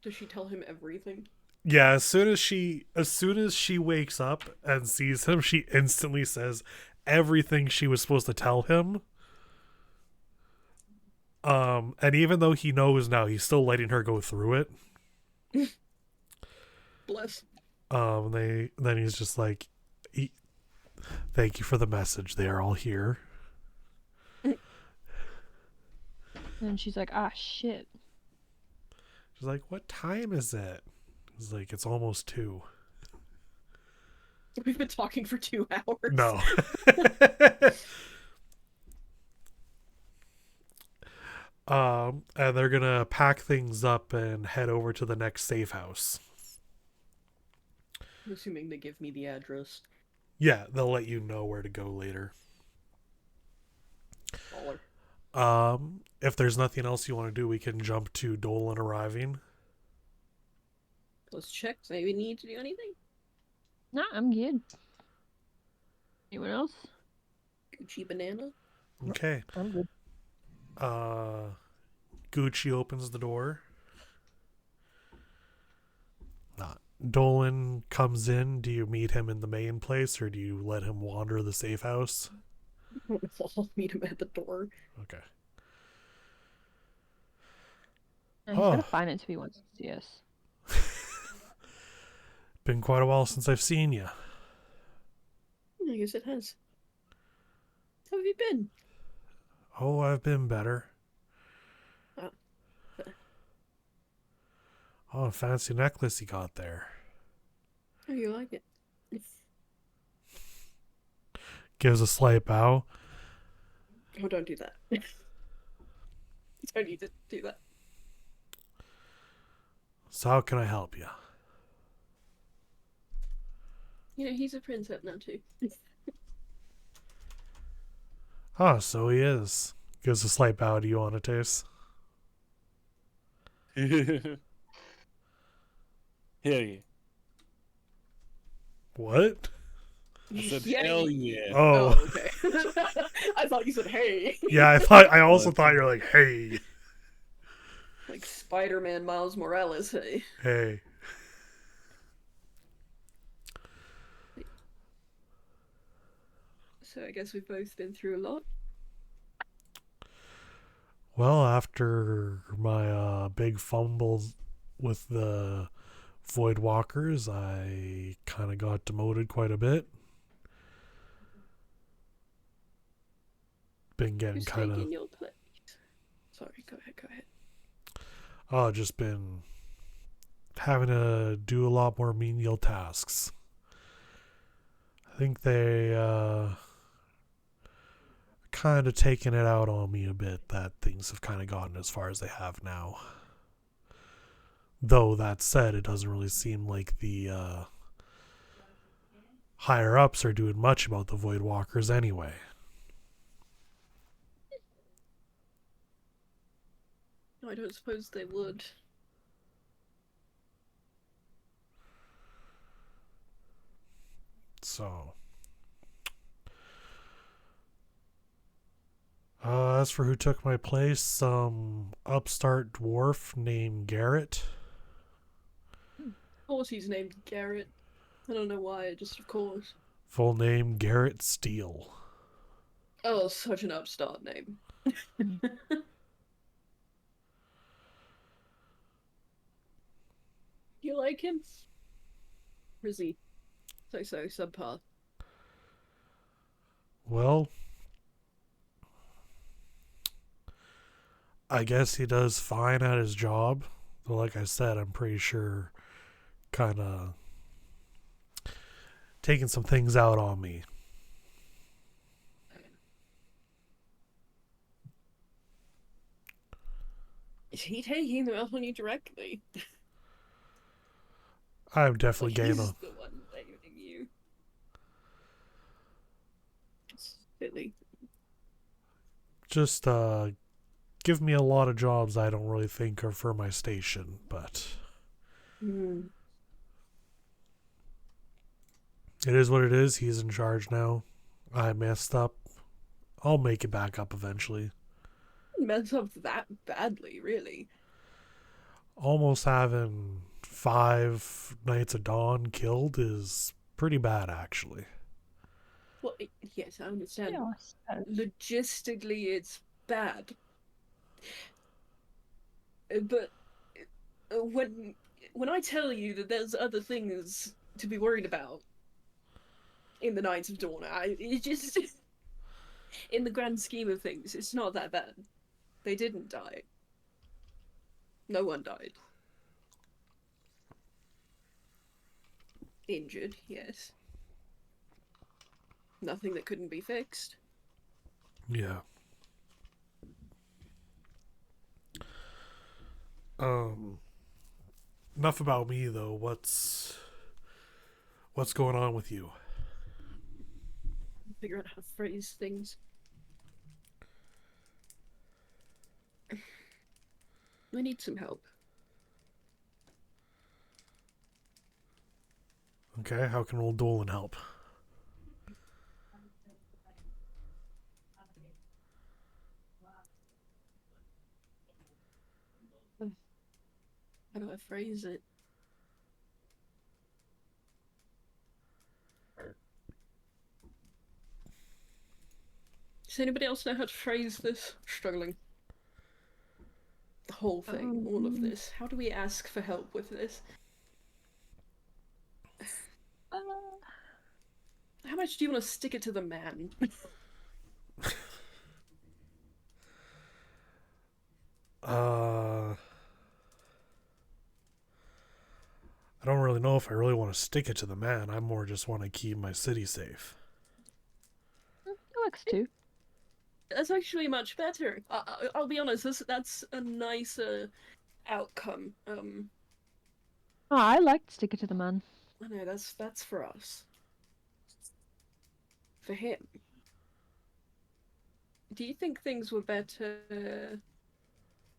Does she tell him everything? Yeah, as soon as she wakes up and sees him, she instantly says everything she was supposed to tell him. And even though he knows now, he's still letting her go through it. Bless. Then he's just like, thank you for the message. They are all here. And she's like, ah, shit. She's like, what time is it? He's like, it's almost 2. We've been talking for 2 hours. No. And they're gonna pack things up and head over to the next safe house. I'm assuming they give me the address. Yeah, they'll let you know where to go later. Baller. If there's nothing else you want to do, we can jump to Dolan arriving. Let's check. Does anybody need to do anything? Nah, I'm good. Anyone else? Gucci banana? Okay. I'm good. Gucci opens the door. Dolan comes in. Do you meet him in the main place, or do you let him wander the safe house? I'll meet him at the door. Okay. No, he's got a finance if he wants to see us. Been quite a while since I've seen you. I guess it has. How have you been? Oh, I've been better. Oh. Oh, a fancy necklace you got there. How do you like it? Gives a slight bow. Oh, don't do that. Don't need to do that. So how can I help you? You know, he's a princess now too. Oh, so he is. Gives a slight bow to you, Anates. Hear you. What? I said, Yeah, hell yeah. Oh. okay. I thought you said hey. Yeah, I also thought you were like, hey. Like Spider-Man Miles Morales, hey. Hey. So I guess we've both been through a lot. Well, after my big fumbles with the Void Walkers, I kind of got demoted quite a bit. Been getting Who's kind of... taking your place? Sorry, go ahead. Oh, just been having to do a lot more menial tasks. I think they kind of taken it out on me a bit that things have kind of gotten as far as they have now. Though that said, it doesn't really seem like the higher ups are doing much about the Void Walkers anyway. No, I don't suppose they would. So, as for who took my place, some upstart dwarf named Garrett. Of course he's named Garrett. I don't know why, just of course. Full name Garrett Steele. Oh, such an upstart name. You like him? Or is he so subpar? Well, I guess he does fine at his job. But like I said, I'm pretty sure kind of taking some things out on me. Is he taking them out on you directly? I'm definitely Like, getting he's a the one blaming you. It's silly. just give me a lot of jobs I don't really think are for my station, but Hmm. it is what it is. He's in charge now. I messed up. I'll make it back up eventually. Mess up that badly, really. Almost having 5 Knights of Dawn killed is pretty bad, actually. Well, yes, I understand. Yeah, I suppose. Logistically, it's bad. But when I tell you that there's other things to be worried about in the Knights of Dawn, it just in the grand scheme of things, it's not that bad. They didn't die. No one died. Injured, yes. Nothing that couldn't be fixed. Yeah. Enough about me though. What's going on with you? Figure out how to phrase things. I need some help. Okay, how can old Dolan help? How do I phrase it? Does anybody else know how to phrase this? Struggling. The whole thing, all of this. How do we ask for help with this? How much do you want to stick it to the man? I don't really know if I really want to stick it to the man. I more just want to keep my city safe. It works too. That's actually much better. I'll be honest, that's a nicer outcome. Oh, I like to stick it to the man. I know, that's for us. For him. Do you think things were better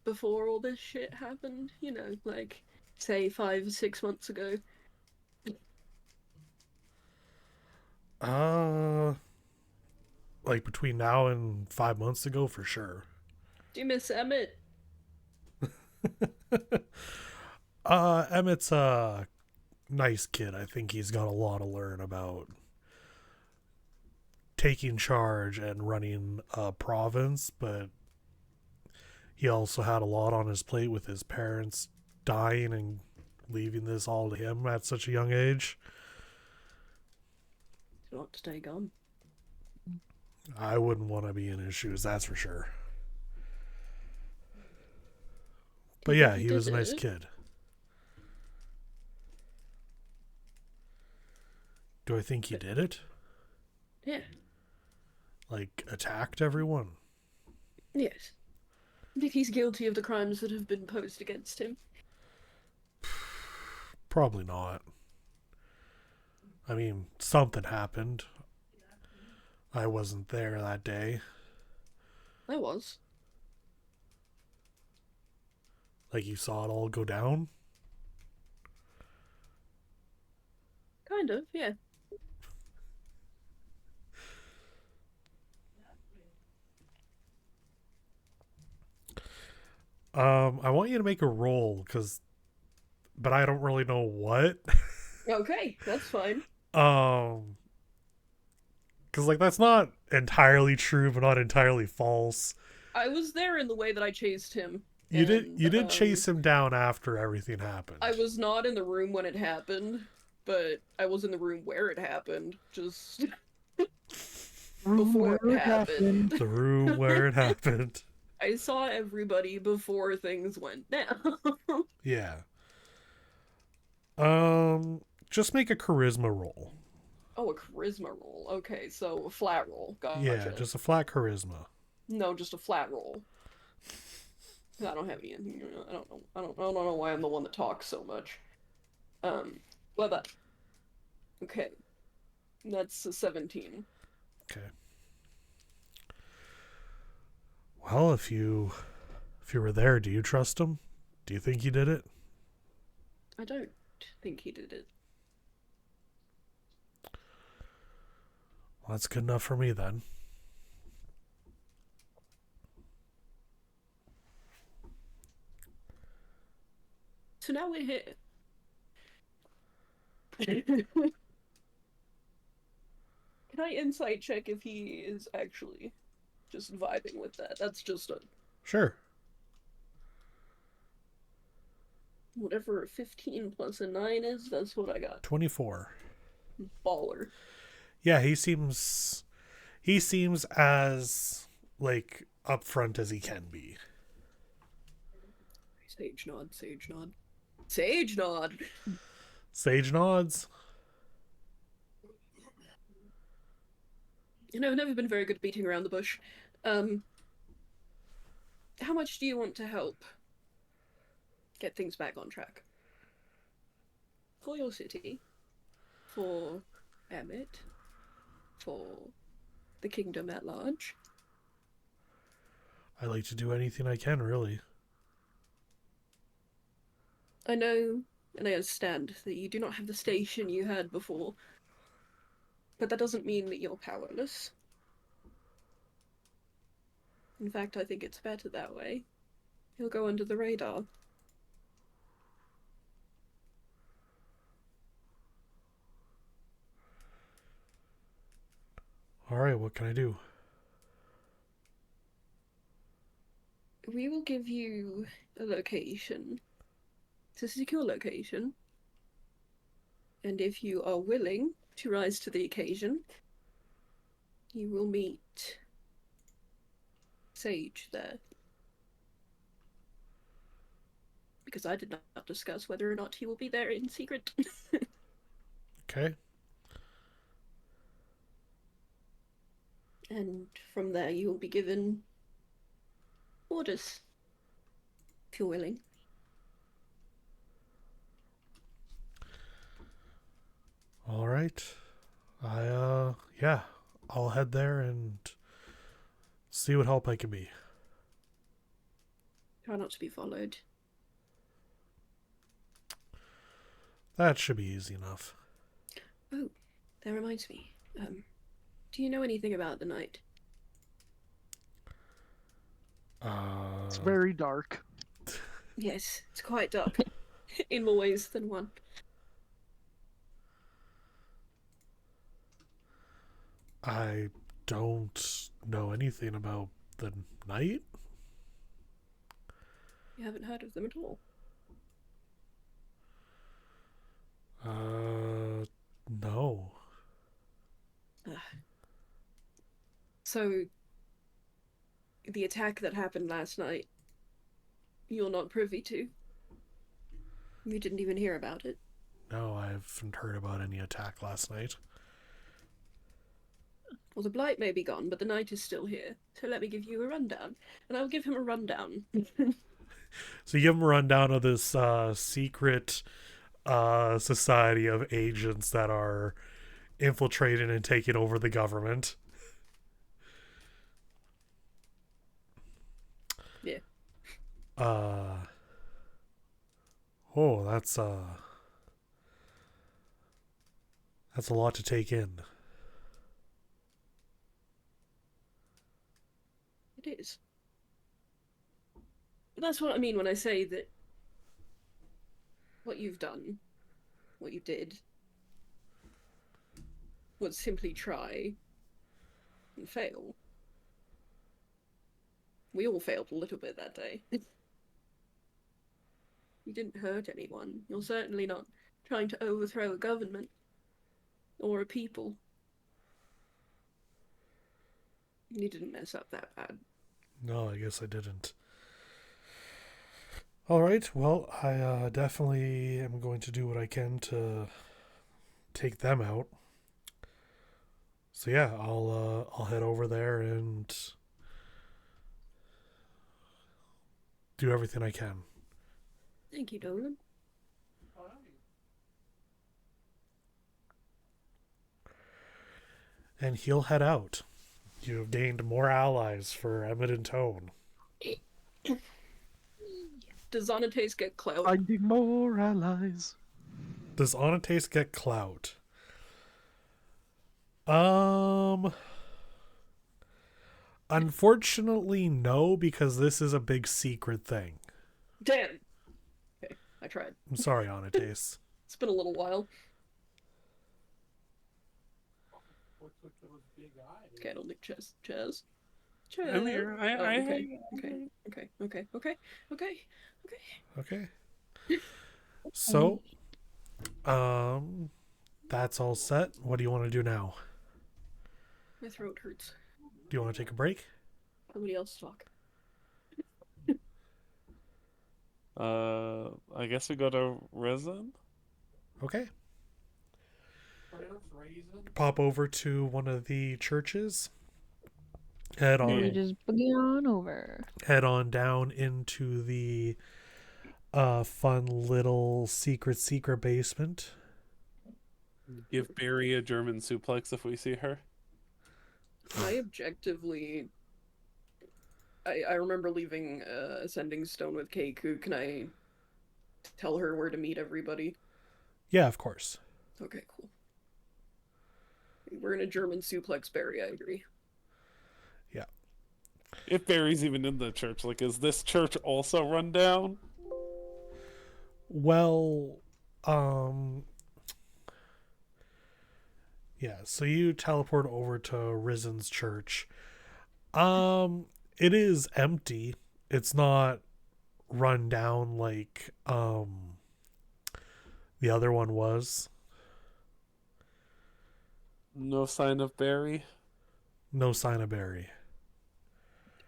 before all this shit happened? You know, like, say 5 or 6 months ago? Like between now and 5 months ago, for sure. Do you miss Emmett? Emmett's a nice kid. I think he's got a lot to learn about taking charge and running a province, but he also had a lot on his plate with his parents dying and leaving this all to him at such a young age. It's a lot to take on. I wouldn't want to be in his shoes, that's for sure. But yeah, he was a nice kid. Do I think he did it? Yeah. Like, attacked everyone? Yes. I think he's guilty of the crimes that have been posed against him. Probably not. I mean, something happened. I wasn't there that day. I was. Like, you saw it all go down? Kind of, yeah. I want you to make a roll, but I don't really know what. Okay, that's fine. Because, like, that's not entirely true, but not entirely false. I was there in the way that I chased him. You did chase him down after everything happened. I was not in the room when it happened, but I was in the room where it happened, just before it happened. The room where it happened. I saw everybody before things went down. Yeah. Just make a charisma roll. Oh, a charisma roll. Okay, so a flat roll. Gotcha. Yeah, just a flat charisma. No, just a flat roll. I don't have any. I don't know. I don't know why I'm the one that talks so much. Well, that. Okay, that's a 17. Okay. Well, if you were there, do you trust him? Do you think he did it? I don't think he did it. Well, that's good enough for me then. So now we're here. Can I insight check if he is actually just vibing with that? That's just a Sure. whatever a 15 plus a 9 is, that's what I got. 24. Baller. Yeah, he seems as like upfront as he can be. Sage nod, sage nod. Sage nod! Sage nods. You know, I've never been very good at beating around the bush. How much do you want to help get things back on track? For your city, for Emmett, for the kingdom at large. I like to do anything I can, really. I know and I understand that you do not have the station you had before, but that doesn't mean that you're powerless. In fact, I think it's better that way. He'll go under the radar. All right, what can I do? We will give you a location. It's a secure location. And if you are willing to rise to the occasion, you will meet Sage there. Because I did not discuss whether or not he will be there in secret. Okay. And from there you will be given orders, if you're willing. All right. Yeah, I'll head there and see what help I can be. Try not to be followed. That should be easy enough. Oh, that reminds me. Do you know anything about the night? It's very dark. Yes, it's quite dark. In more ways than one. I don't know anything about the night. You haven't heard of them at all. No. So, the attack that happened last night, you're not privy to? You didn't even hear about it? No, I haven't heard about any attack last night. Well, the blight may be gone, but the night is still here. So let me give you a rundown. And I'll give him a rundown. So you give him a rundown of this secret society of agents that are infiltrating and taking over the government. Yeah. Oh, that's a lot to take in. It is. But that's what I mean when I say that what you've done, what you did, was simply try and fail. We all failed a little bit that day. You didn't hurt anyone. You're certainly not trying to overthrow a government or a people. You didn't mess up that bad. No, I guess I didn't. All right, well, I definitely am going to do what I can to take them out. So yeah, I'll head over there and do everything I can. Thank you, Dolan. And he'll head out. You have gained more allies for Emmett and Tone. Does Zonotace get clout? Finding more allies. Does Onatace get clout? Unfortunately, no, because this is a big secret thing. Damn. Okay, I tried. I'm sorry, Onatace. It's been a little while. Okay, I don't think Chaz. Chaz. I'm here. Okay. Okay. So, that's all set. What do you want to do now? My throat hurts. Do you want to take a break? Nobody else talk. I guess we go to Risen. Okay. Pop over to one of the churches. Head We on, just boogie on over. head on down into the fun little secret basement. Give Barry a German suplex if we see her. I objectively. I remember leaving Ascending Stone with Keiku. Can I tell her where to meet everybody? Yeah, of course. Okay, cool. We're in a German suplex, Barry, I agree. Yeah. If Barry's even in the church, like, is this church also run down? Well, yeah, so you teleport over to Risen's church. It is empty. It's not run down like the other one was. No sign of Barry. No sign of Barry.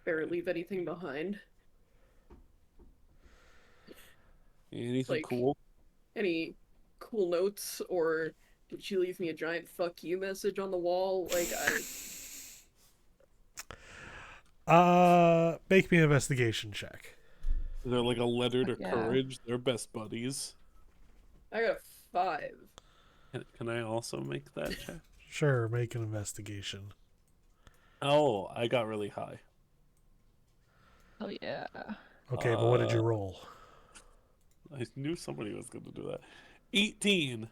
Barry leave anything behind? Anything Like- cool? Any cool notes, or did she leave me a giant fuck you message on the wall? Like, Make me an investigation check. Is there like a letter to Yeah. Courage? They're best buddies. I got a 5. Can I also make that check? Sure, make an investigation. Oh, I got really high. Oh yeah. Okay, but what did you roll? I knew somebody was going to do that. 18.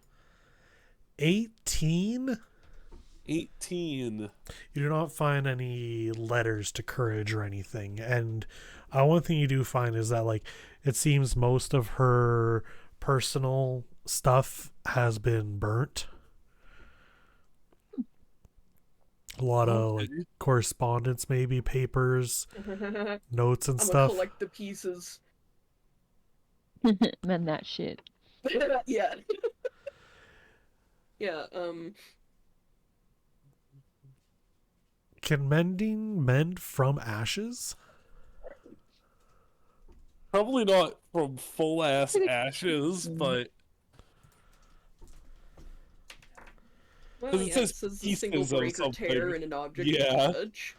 18? 18. You do not find any letters to Courage or anything. And one thing you do find is that, like, it seems most of her personal stuff has been burnt. A lot of, like, correspondence, maybe, papers, I'm notes and gonna stuff. collect the pieces. Man, that shit. Yeah. Yeah, Can mending mend from ashes? Probably not from full ass ashes, but well, 'Cause it yeah, says it says a pieces single of break or tear something. in an object Yeah. of touch.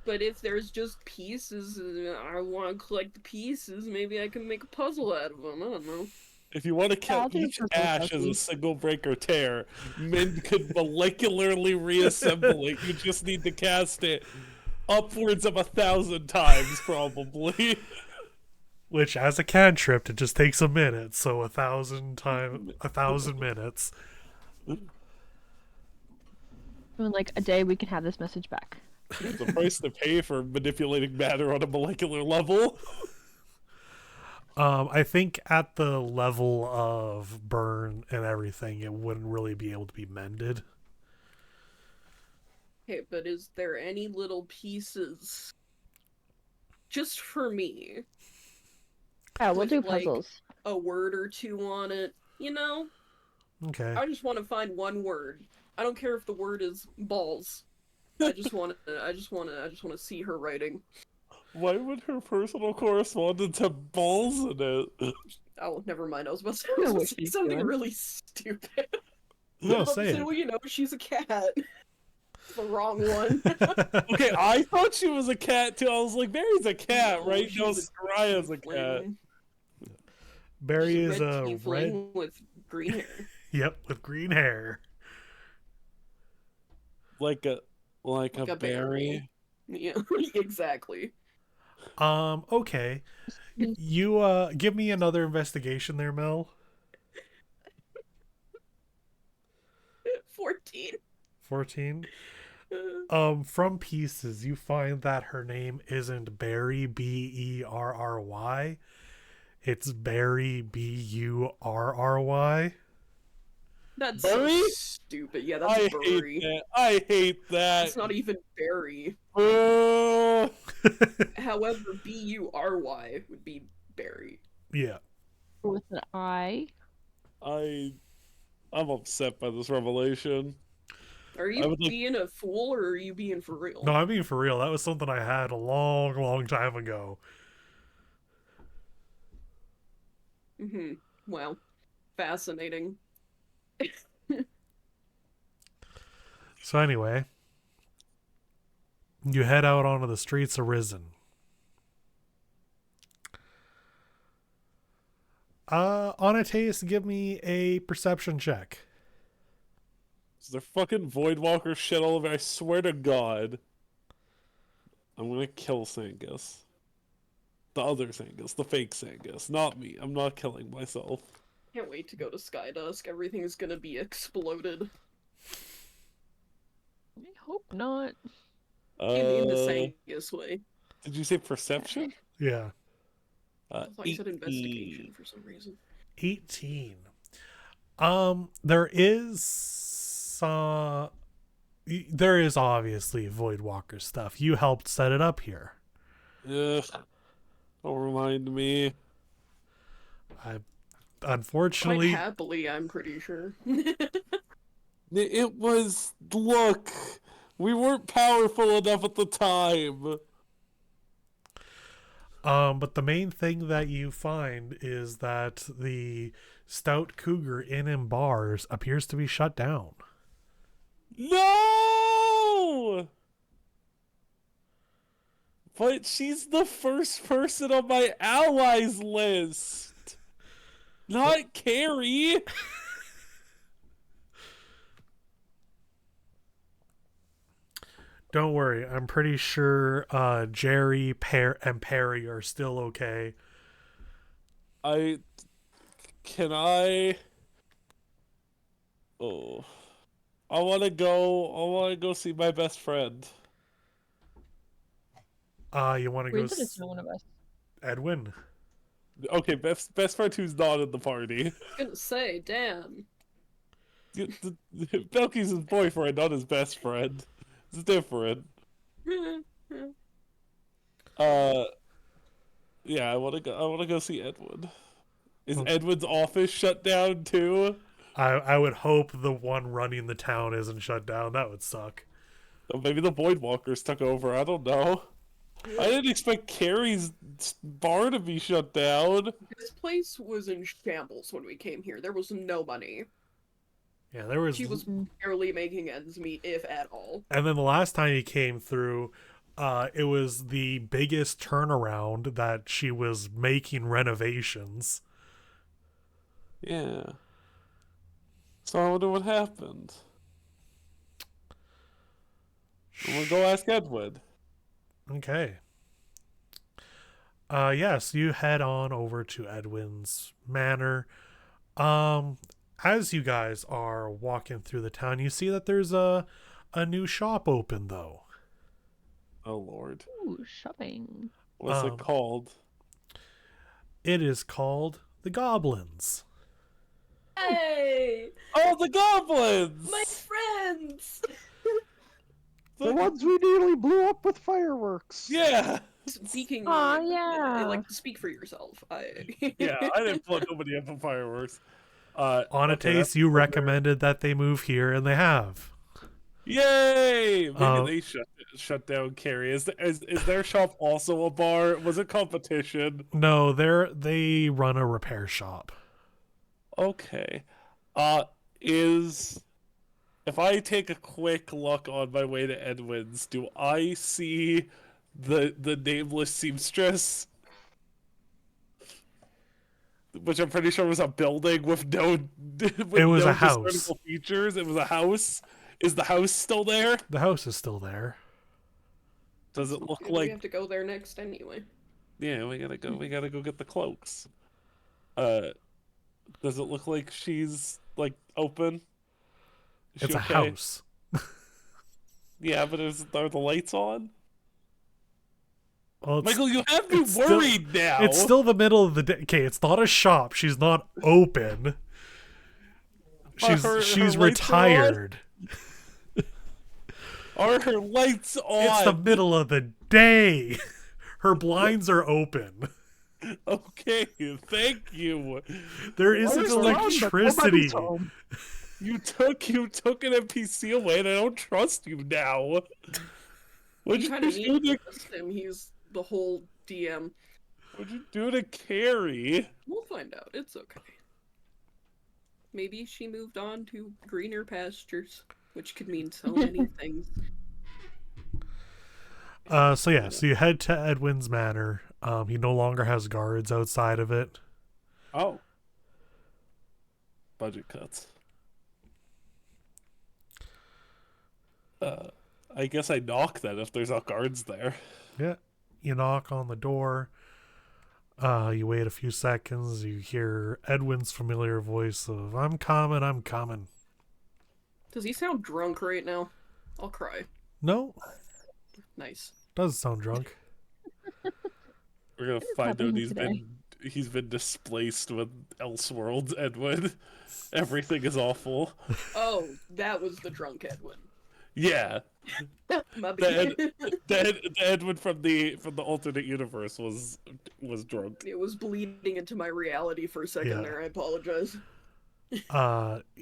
But if there's just pieces, I want to collect the pieces, maybe I can make a puzzle out of them, I don't know. if you want to I'll count do each puzzle ash as a cookies. single break or tear, men could molecularly reassemble it. You just need to cast it upwards of 1,000 times, probably. Which, as a cantrip, it just takes a minute. So 1,000 minutes. In like a day, we can have this message back. The price to pay for manipulating matter on a molecular level. I think at the level of burn and everything, it wouldn't really be able to be mended. Okay, but is there any little pieces just for me? Yeah, we'll With, do like, puzzles. A word or two on it, you know? Okay. I just want to find one word. I don't care if the word is balls. I just want to see her writing. Why would her personal correspondence have balls in it? Oh, never mind. I was about to know what say she's something doing. really stupid. I No, was about to say say, it. well, you know, she's a cat. The wrong one. Okay, I thought she was a cat too. I was like, Barry's a cat, No, right? No, she's Soraya's a cat. tiefling. Barry She's is a tiefling red. with green hair. Yep, with green hair. Like a Like a berry. Yeah, exactly. Okay. You give me another investigation there, Mel. 14. 14. From pieces, you find that her name isn't Barry, Berry. It's Barry, Burry. That's Berry? so stupid. Yeah, that's I Burry. hate that. I hate that. It's not even Barry. Boo! However, Bury would be Barry. Yeah. With an I. I'm upset by this revelation. Are I you would like- being a fool or are you being for real? No, I'm being for real. That was something I had a long, long time ago. Well, fascinating. So anyway, you head out onto the streets of Risen. On a taste, give me a perception check. Is there fucking Voidwalker shit all over? I swear to God. I'm gonna kill Sangus. The other Sangus, the fake Sangus, not me. I'm not killing myself. Can't wait to go to Skydusk. Everything's gonna be exploded. I hope not. In the Sangus way. Did you say perception? Yeah. I thought you said 18. investigation for some reason. 18. There is obviously Voidwalker stuff. You helped set it up here. Ugh. Don't remind me. Unfortunately, Quite happily, I'm pretty sure. It was. Look, we weren't powerful enough at the time. but the main thing that you find is that the Stout Cougar Inn and Bars appears to be shut down. No! But she's the first person on my allies list. Not Carrie. Don't worry, I'm pretty sure Jerry, and Perry are still okay. Can I? Oh, I want to go. I want to go see my best friend. You want to Wait, go that it's not one of us. Edwin? Okay, best friend who's not in the party. Gonna say, damn. Belky's his boyfriend, not his best friend. It's different. Yeah, I want to go. I want to go see Edwin. Is Edwin's office shut down too? I would hope the one running the town isn't shut down. That would suck. Or maybe the Voidwalkers took over. I don't know. I didn't expect Carrie's bar to be shut down. This place was in shambles when we came here. There was no money. Yeah, there was. She was barely making ends meet, if at all. And then the last time he came through, it was the biggest turnaround that she was making renovations. Yeah. So I wonder what happened. I'm gonna go ask Edwin. Okay. Yes, you head on over to Edwin's manor. As you guys are walking through the town, you see that there's a new shop open though. Oh Lord. Ooh, shopping. What's it called? It is called the Goblins. Hey! Oh, the goblins! My friends! The ones we nearly blew up with fireworks. Yeah! Speaking Aw, yeah. like, speak for yourself. Yeah, I didn't blow nobody up with fireworks. On a okay, taste, that's you fair. recommended that they move here, and they have. Yay! Maybe Oh. they shut down Carrie. Is their shop also a bar? Was it competition? No, they run a repair shop. Okay. Is if I take a quick look on my way to Edwin's, do I see the nameless seamstress? Which I'm pretty sure was a building with It was no a house. discernible features. It was a house. Is the house still there? The house is still there. Does it look Yeah, we like? have to go there next anyway. Yeah, we gotta go. We gotta go get the cloaks. Does it look like she's like open? Is It's she a okay? house. Yeah, but are the lights on? Well, Michael, you have me it's still- worried now. It's still the middle of the day. Okay, it's not a shop. She's not open. She's her she's lights are on? retired. Are her lights on? It's the middle of the day. Her blinds are open. Okay, thank you. There isn't Lights are on, but electricity. nobody's home. You took an NPC away, and I don't trust you now. What'd You you kind of do need to to trust him. He's the whole DM. What'd you do to Carrie? We'll find out. It's okay. Maybe she moved on to greener pastures, which could mean so many things. So you head to Edwin's Manor. He no longer has guards outside of it. Oh. Budget cuts. I guess I knock then if there's not guards there. Yeah. You knock on the door. You wait a few seconds. You hear Edwin's familiar voice of, I'm coming, I'm coming. Does he sound drunk right now? I'll cry. No, Nice. does sound drunk. We're gonna find out happening today? he's been displaced with Elseworlds, Edwin. Everything is awful. Oh, that was the drunk Edwin. Yeah. My The, bad. the Edwin from the alternate universe was drunk. It was bleeding into my reality for a second Yeah. there. I apologize.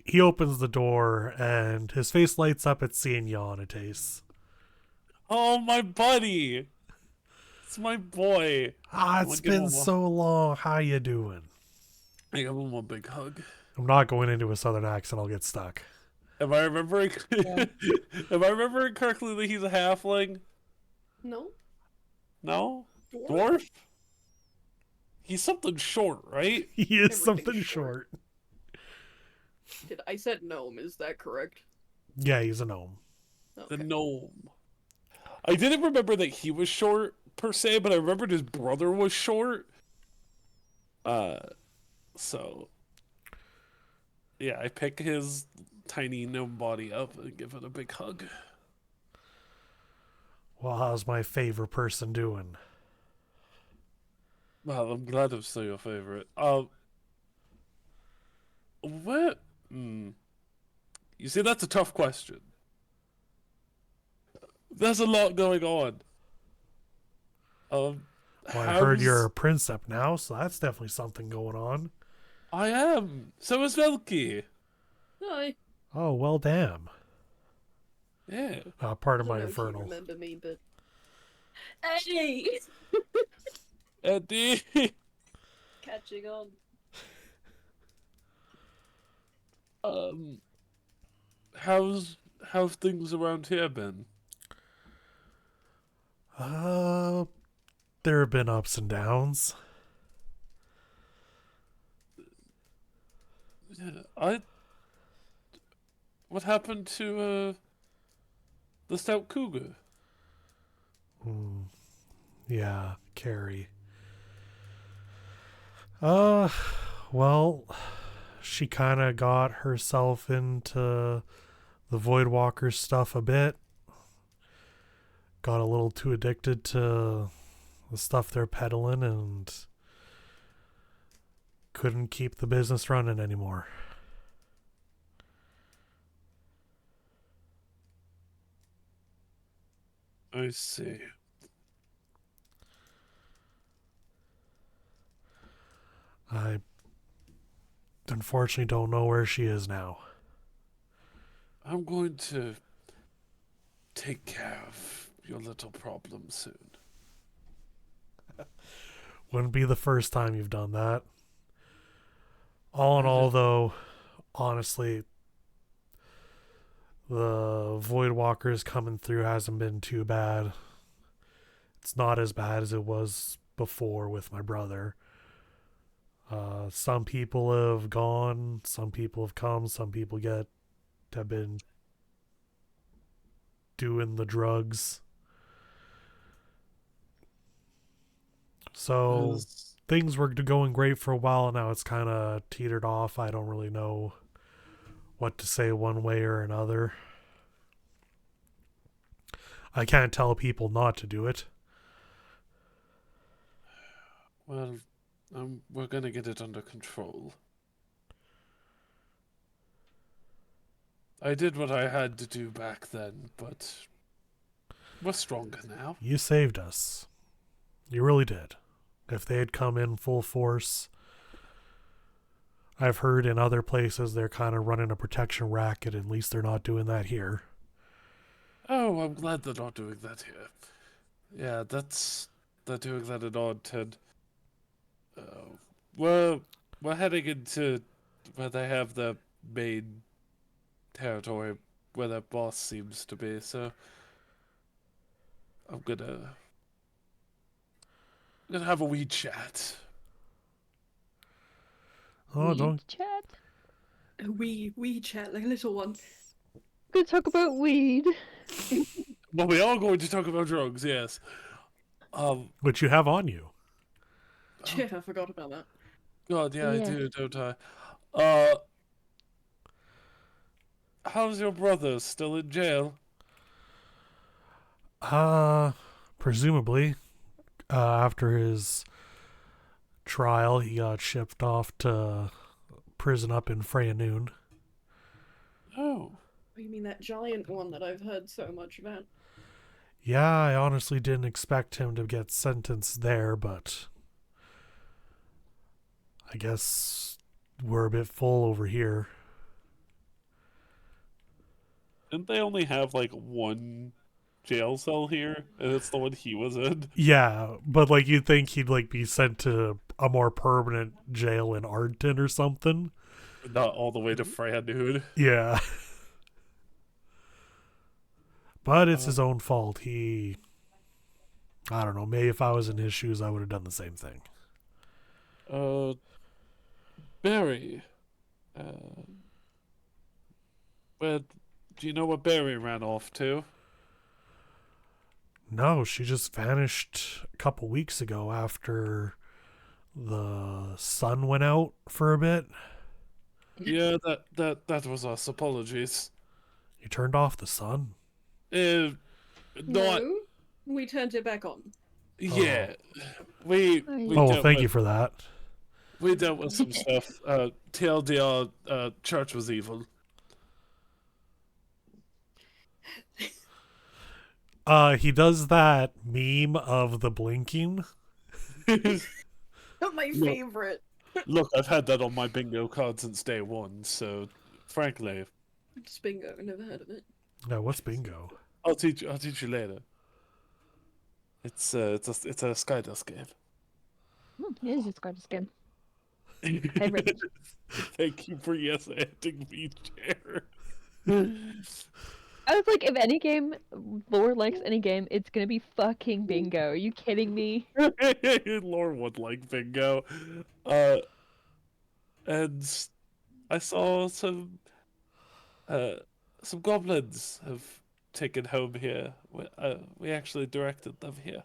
He opens the door and his face lights up at seeing you, Anastace. Oh, my buddy! It's my boy. It's Give him been one. so long. How you doing? I give him one big hug. I'm not going into a southern accent. I'll get stuck. Am I remembering? Yeah. Am I remembering correctly that he's a halfling? No? No, Dwarf? dwarf. He's something short, right? He is Everything's something short. short. I said gnome, is that correct? Yeah, he's a gnome. The Okay. gnome. I didn't remember that he was short per se, but I remembered his brother was short. So yeah, I pick his tiny gnome body up and give it a big hug. Well, how's my favorite person doing? Well, I'm glad I'm still your favorite. What? You see, that's a tough question. There's a lot going on. Well, I heard how's- you're a princeps now, so that's definitely something going on. I am. So is Velky. Hi. Oh, well, damn. Yeah. Part of I my don't know if you infernal. remember me, but... Hey! Eddie. Catching on. How's things around here been? There have been ups and downs. Yeah, what happened to the stout cougar? Yeah, Carrie. Well, she kind of got herself into the Voidwalker stuff a bit. Got a little too addicted to the stuff they're peddling and couldn't keep the business running anymore. I see. I unfortunately don't know where she is now. I'm going to take care of your little problem soon. Wouldn't be the first time you've done that. All in all, though, honestly, The Void Walkers coming through hasn't been too bad. It's not as bad as it was before with my brother. Some people have gone, some people have come, some people have been doing the drugs. So things were going great for a while, and now it's kind of teetered off. I don't really know what to say one way or another. I can't tell people not to do it. Well, we're gonna get it under control. I did what I had to do back then, but we're stronger now. You saved us. You really did. If they had come in full force, I've heard in other places they're kind of running a protection racket. At least they're not doing that here. Oh, I'm glad they're not doing that here. Yeah, they're doing that in Oddton. We're heading into where they have the main territory where their boss seems to be, so I'm gonna have a wee chat. Oh, Weed don't. chat. A wee chat, like a little one. Gonna talk about weed. Well, we are going to talk about drugs, yes. Which you have on you. Yeah, I forgot about that. God, yeah, I Yeah. do, don't I? How's your brother? Still in jail? Presumably, after his trial, he got shipped off to prison up in Freyanoon. Oh. Oh, you mean that giant one that I've heard so much about? Yeah, I honestly didn't expect him to get sentenced there, but I guess we're a bit full over here. Didn't they only have, like, one jail cell here? And it's the one he was in? Yeah, but like you'd think he'd like be sent to a more permanent jail in Arden or something. Not all the way to Freyanoon. Yeah. But it's his own fault. I don't know, maybe if I was in his shoes I would have done the same thing. Barry. Where, do you know what Barry ran off to? No, she just vanished a couple weeks ago after the sun went out for a bit. Yeah, that was us. Apologies. You turned off the sun? Not. No, we turned it back on. Yeah. We Oh, well, thank you for that. We dealt with some stuff. TLDR, church was evil. He does that meme of the blinking. Not my favorite. Look, I've had that on my bingo card since day one, so frankly, It's bingo. Never heard of it. No, what's bingo? I'll teach you later. It's a Skydust game. It is just quite a skin. Favorite. Thank you for yes-anding me, Chair. I was like, if any game lore likes any game, it's gonna be fucking bingo. Are you kidding me? Lore would like bingo. And I saw some goblins have taken home here. We actually directed them here.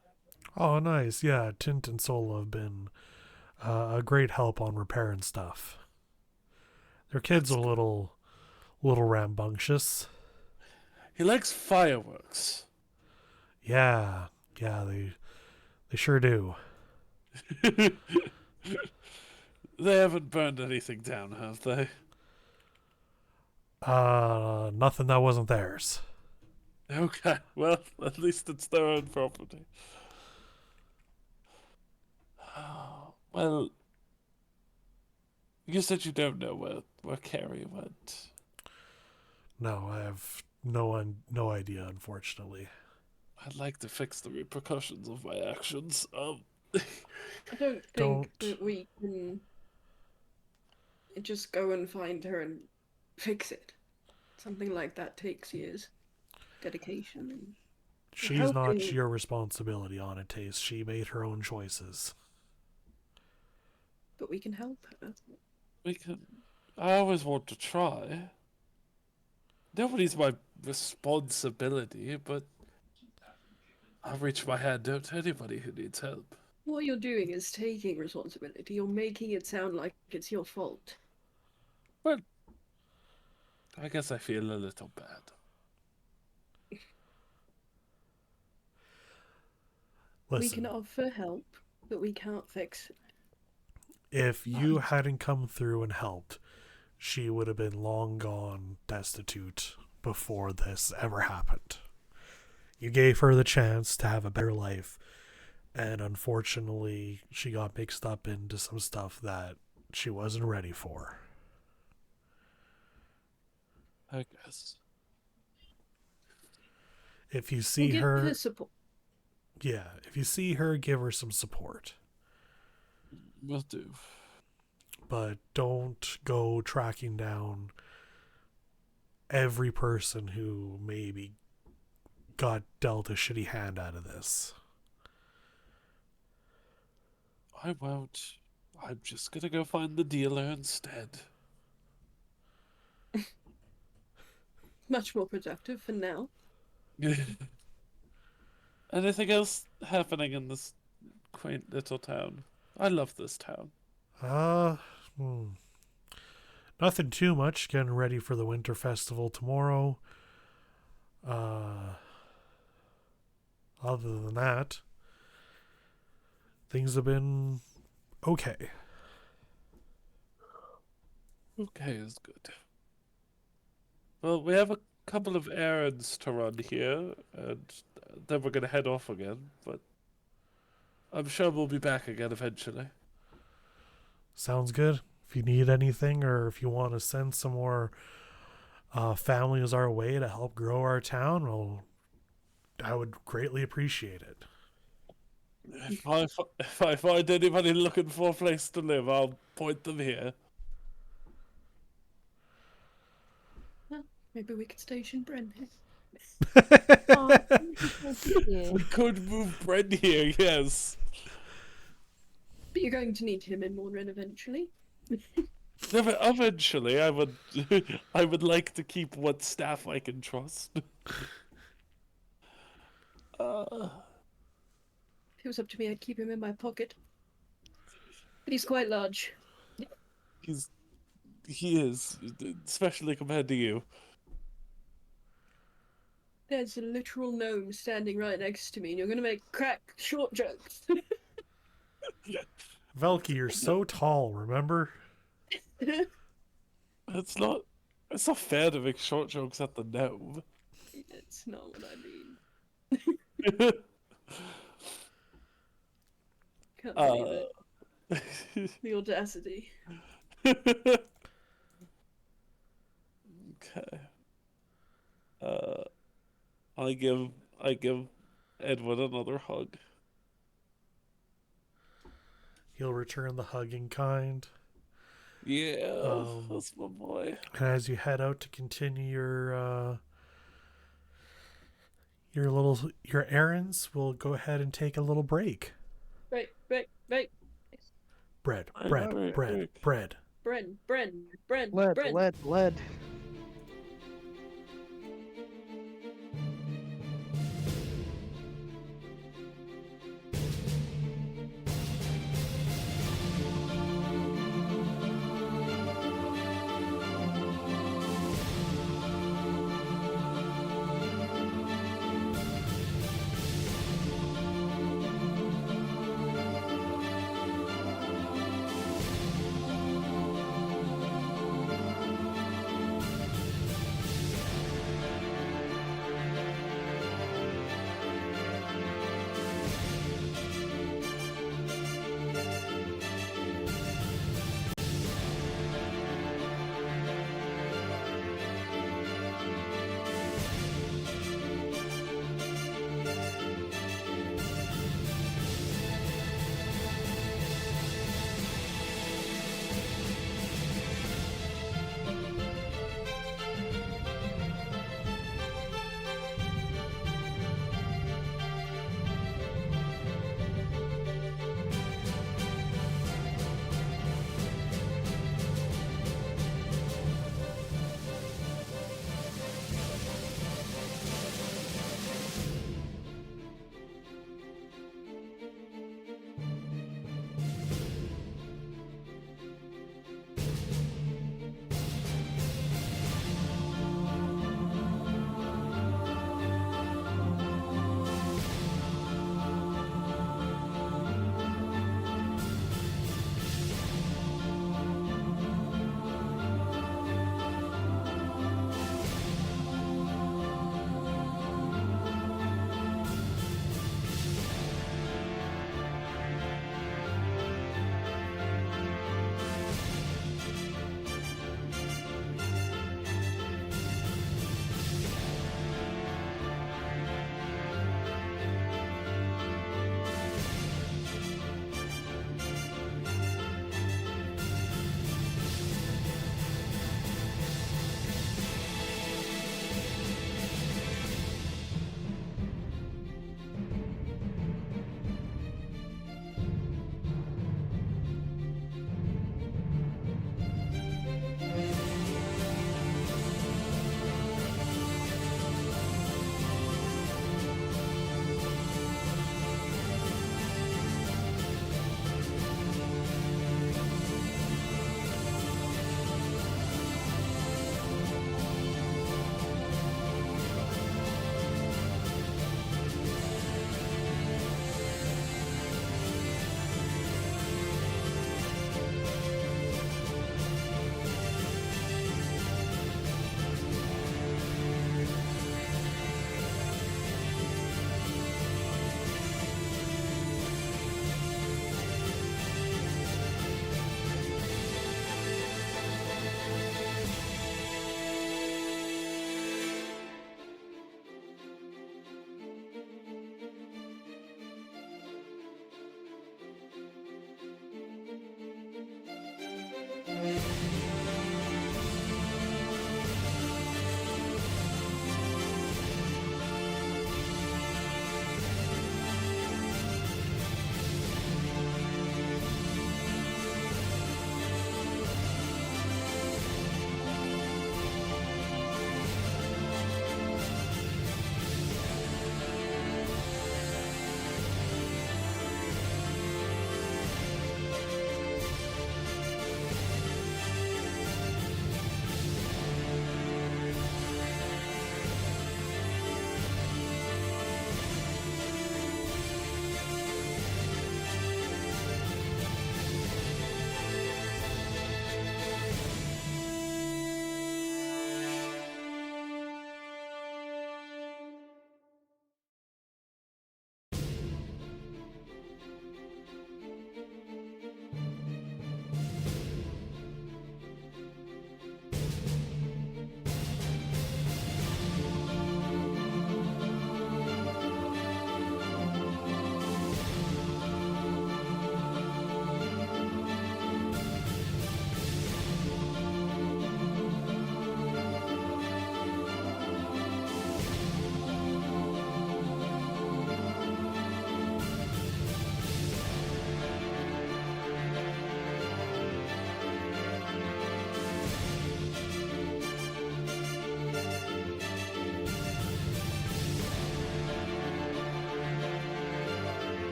Oh, nice. Yeah, Tint and Soul have been a great help on repairing stuff. Their kid's a little rambunctious. He likes fireworks. Yeah, they sure do. They haven't burned anything down, have they? Nothing that wasn't theirs. Okay, well, at least it's their own property. Well, you said you don't know where Carrie went. No, I have no idea, unfortunately. I'd like to fix the repercussions of my actions. I don't think that we can just go and find her and fix it. Something like that takes years. Dedication and She's not helping. your responsibility on it, Taste. She made her own choices. But we can help her. We can. I always want to try. Nobody's my responsibility, but I'll reach my hand out to anybody who needs help. What you're doing is taking responsibility. You're making it sound like it's your fault. But I guess I feel a little bad. We Listen, can offer help, but we can't fix it. if you hadn't come through and helped, she would have been long gone destitute before this ever happened. You gave her the chance to have a better life, and unfortunately, she got mixed up into some stuff that she wasn't ready for. I guess. If you We'll see give her, her support. yeah, if you see her, give her some support. Will do. But don't go tracking down every person who maybe got dealt a shitty hand out of this. I won't. I'm just gonna go find the dealer instead. Much more productive for now. Anything else happening in this quaint little town? I love this town. Nothing too much. Getting ready for the winter festival tomorrow. Other than that, things have been okay. Okay is good. Well, we have a couple of errands to run here, and then we're gonna head off again, but I'm sure we'll be back again eventually. Sounds good. If you need anything or if you want to send some more families our way to help grow our town, well, I would greatly appreciate it. If I find anybody looking for a place to live, I'll point them here. Well, maybe we could station Bren here. We could move Brent here, yes. But you're going to need him in Mornren eventually. No, but eventually, I would, I would like to keep what staff I can trust. If it was up to me, I'd keep him in my pocket. But he's quite large. He is, especially compared to you. There's a literal gnome standing right next to me, and you're gonna make crack short jokes. Velky, you're so tall, remember? It's not fair to make short jokes at the gnome. It's not what I mean. Can't believe it. The audacity. Okay. I give Edward another hug. He'll return the hug in kind. Yeah, that's my boy. And as you head out to continue your errands, we'll go ahead and take a little break. Right. Bread. Lead.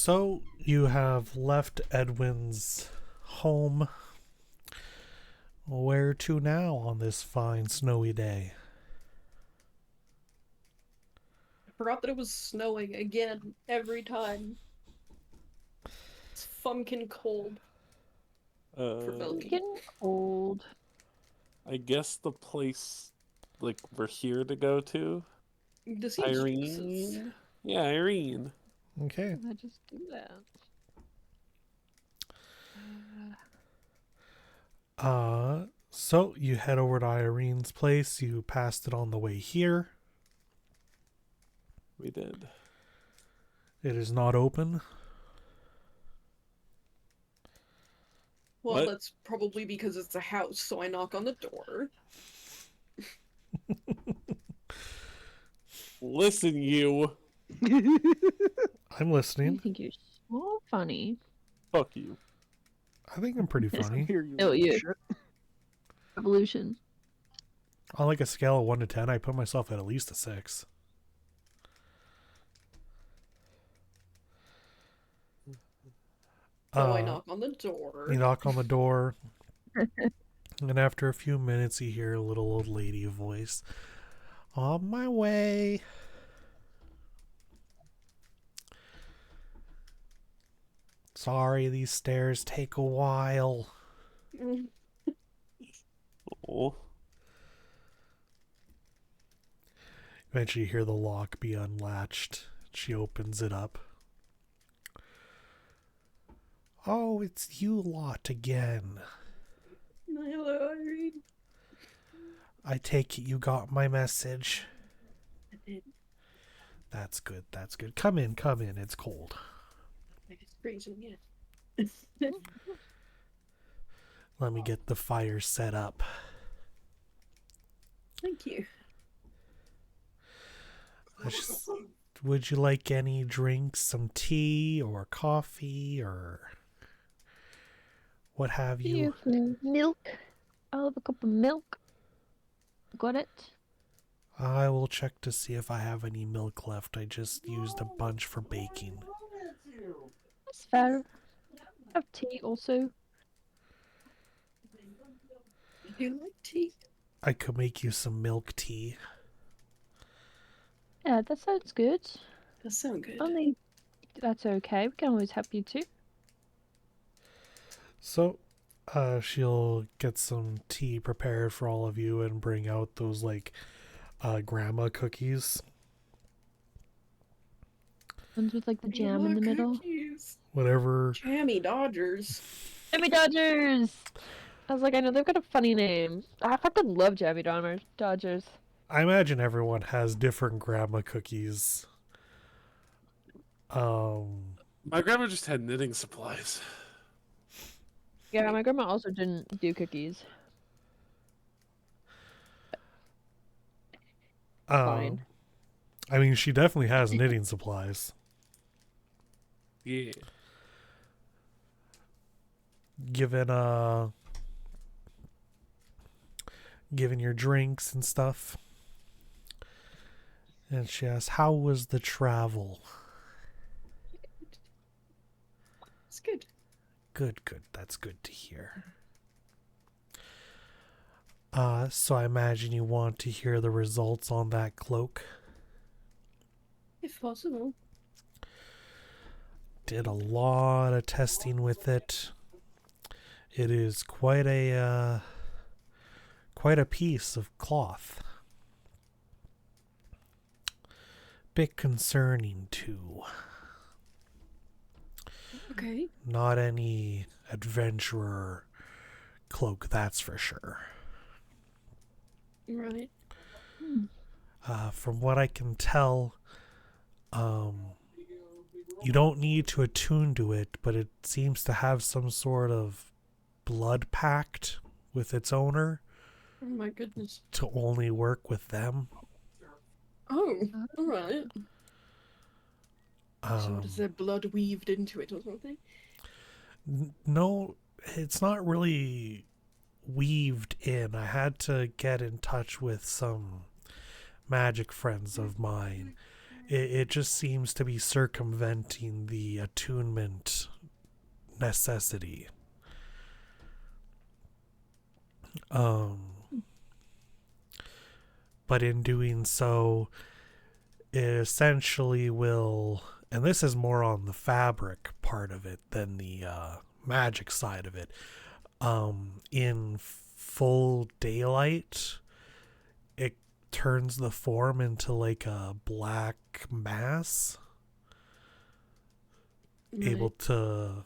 So you have left Edwin's home. Where to now on this fine snowy day? I forgot that it was snowing again every time. It's funkin' cold for Velky. Getting cold. I guess the place, like, we're here to go to? The siege juices. Irene? Yeah, Irene. Okay. I just do that. So you head over to Irene's place. You passed it on the way here. We did. It is not open. Well, What? that's probably because it's a house, so I knock on the door. Listen, you. I'm I listening. think you're so funny. Fuck you. I think I'm pretty funny. Hear you. Oh, little yeah. shit. Evolution. On like a scale of 1 to 10, I put myself at least a 6. So I knock on the door. You knock on the door, and after a few minutes, you hear a little old lady voice. On my way. Sorry, these stairs take a while. Oh. Eventually, you hear the lock be unlatched. She opens it up. Oh, it's you lot again. Hello, Irene. I take it you got my message. I did. That's good, that's good. Come in, it's cold. It's freezing, yeah. Let me get the fire set up. Thank you. Would you like any drinks, some tea or coffee or what have you? Milk. I'll have a cup of milk. Got it? I will check to see if I have any milk left. I just used a bunch for baking. That's fair. I have tea also. Do you like tea? I could make you some milk tea. Yeah, that sounds good. That sounds good. Only that's okay. We can always help you too. So, she'll get some tea prepared for all of you and bring out those like grandma cookies. Ones with like the jam in the middle. Cookies. Whatever. Jammy Dodgers. Jammy Dodgers! I was like, I know they've got a funny name. I fucking love Jammy Dodgers. I imagine everyone has different grandma cookies. My grandma just had knitting supplies. Yeah, my grandma also didn't do cookies. Fine. I mean, she definitely has knitting supplies. Yeah. Given your drinks and stuff. And she asks, how was the travel? It's good. Good. That's good to hear. So I imagine you want to hear the results on that cloak. If possible. Did a lot of testing with it. It is quite a piece of cloth. Bit concerning too. Okay. Not any adventurer cloak, that's for sure. Right. From what I can tell, you don't need to attune to it, but it seems to have some sort of blood pact with its owner Oh my goodness. to only work with them. Oh, alright. So Um, is there blood weaved into it or something? No, it's not really weaved in. I had to get in touch with some magic friends of mine. it just seems to be circumventing the attunement necessity. But in doing so, it essentially will, and this is more on the fabric part of it than the magic side of it. In full daylight, it turns the form into like a black mass, able to,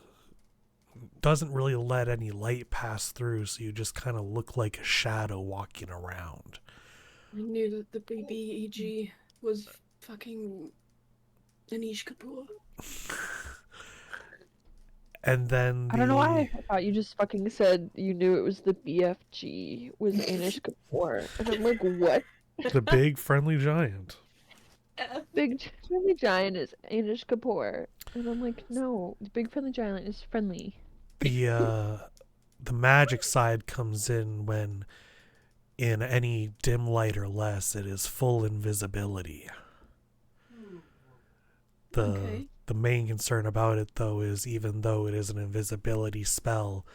doesn't really let any light pass through, so you just kind of look like a shadow walking around. I knew that the baby EG was fucking Anish Kapoor. And then I don't know why I thought you just fucking said you knew it was the BFG was Anish Kapoor. And I'm like, what? the big friendly giant. Big friendly giant is Anish Kapoor. And I'm like, no, the big friendly giant is friendly. The magic side comes in when in any dim light or less it is full invisibility. The main concern about it though is even though it is an invisibility spell,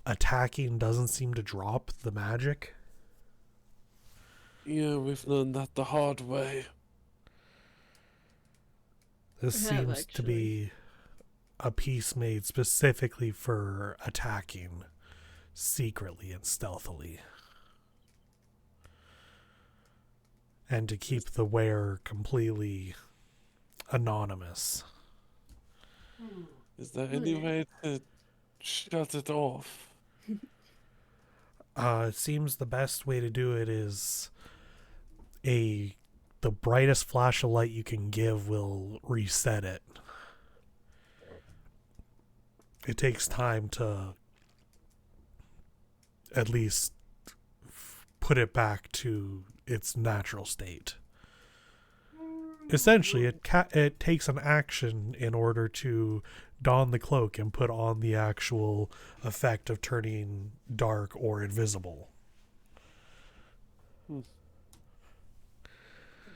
attacking doesn't seem to drop the magic. Yeah, we've learned that the hard way. This seems to be a piece made specifically for attacking secretly and stealthily. And to keep the wearer completely anonymous. Is there any way to shut it off? It seems the best way to do it is the brightest flash of light you can give will reset it. It takes time to at least put it back to its natural state. Essentially, it takes an action in order to don the cloak and put on the actual effect of turning dark or invisible.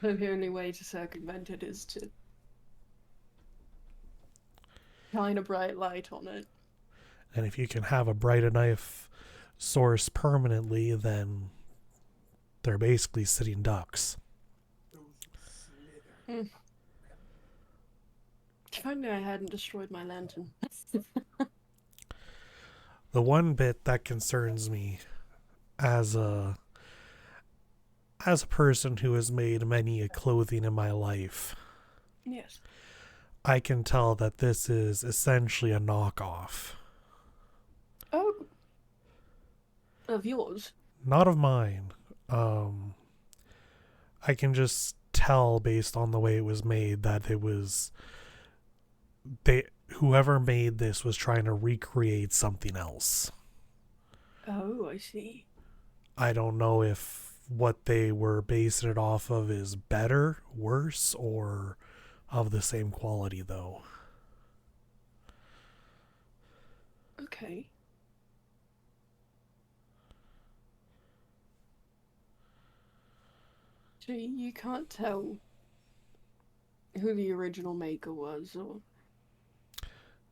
The only way to circumvent it is to shine a bright light on it. And if you can have a bright enough source permanently, then they're basically sitting ducks. If only I hadn't destroyed my lantern. The one bit that concerns me as a person who has made many clothing in my life, Yes. I can tell that this is essentially a knockoff. Oh. Of yours? Not of mine. I can just tell based on the way it was made that it was whoever made this was trying to recreate something else. Oh, I see. I don't know if what they were basing it off of is better, worse, or of the same quality though. Okay. So you can't tell who the original maker was, or...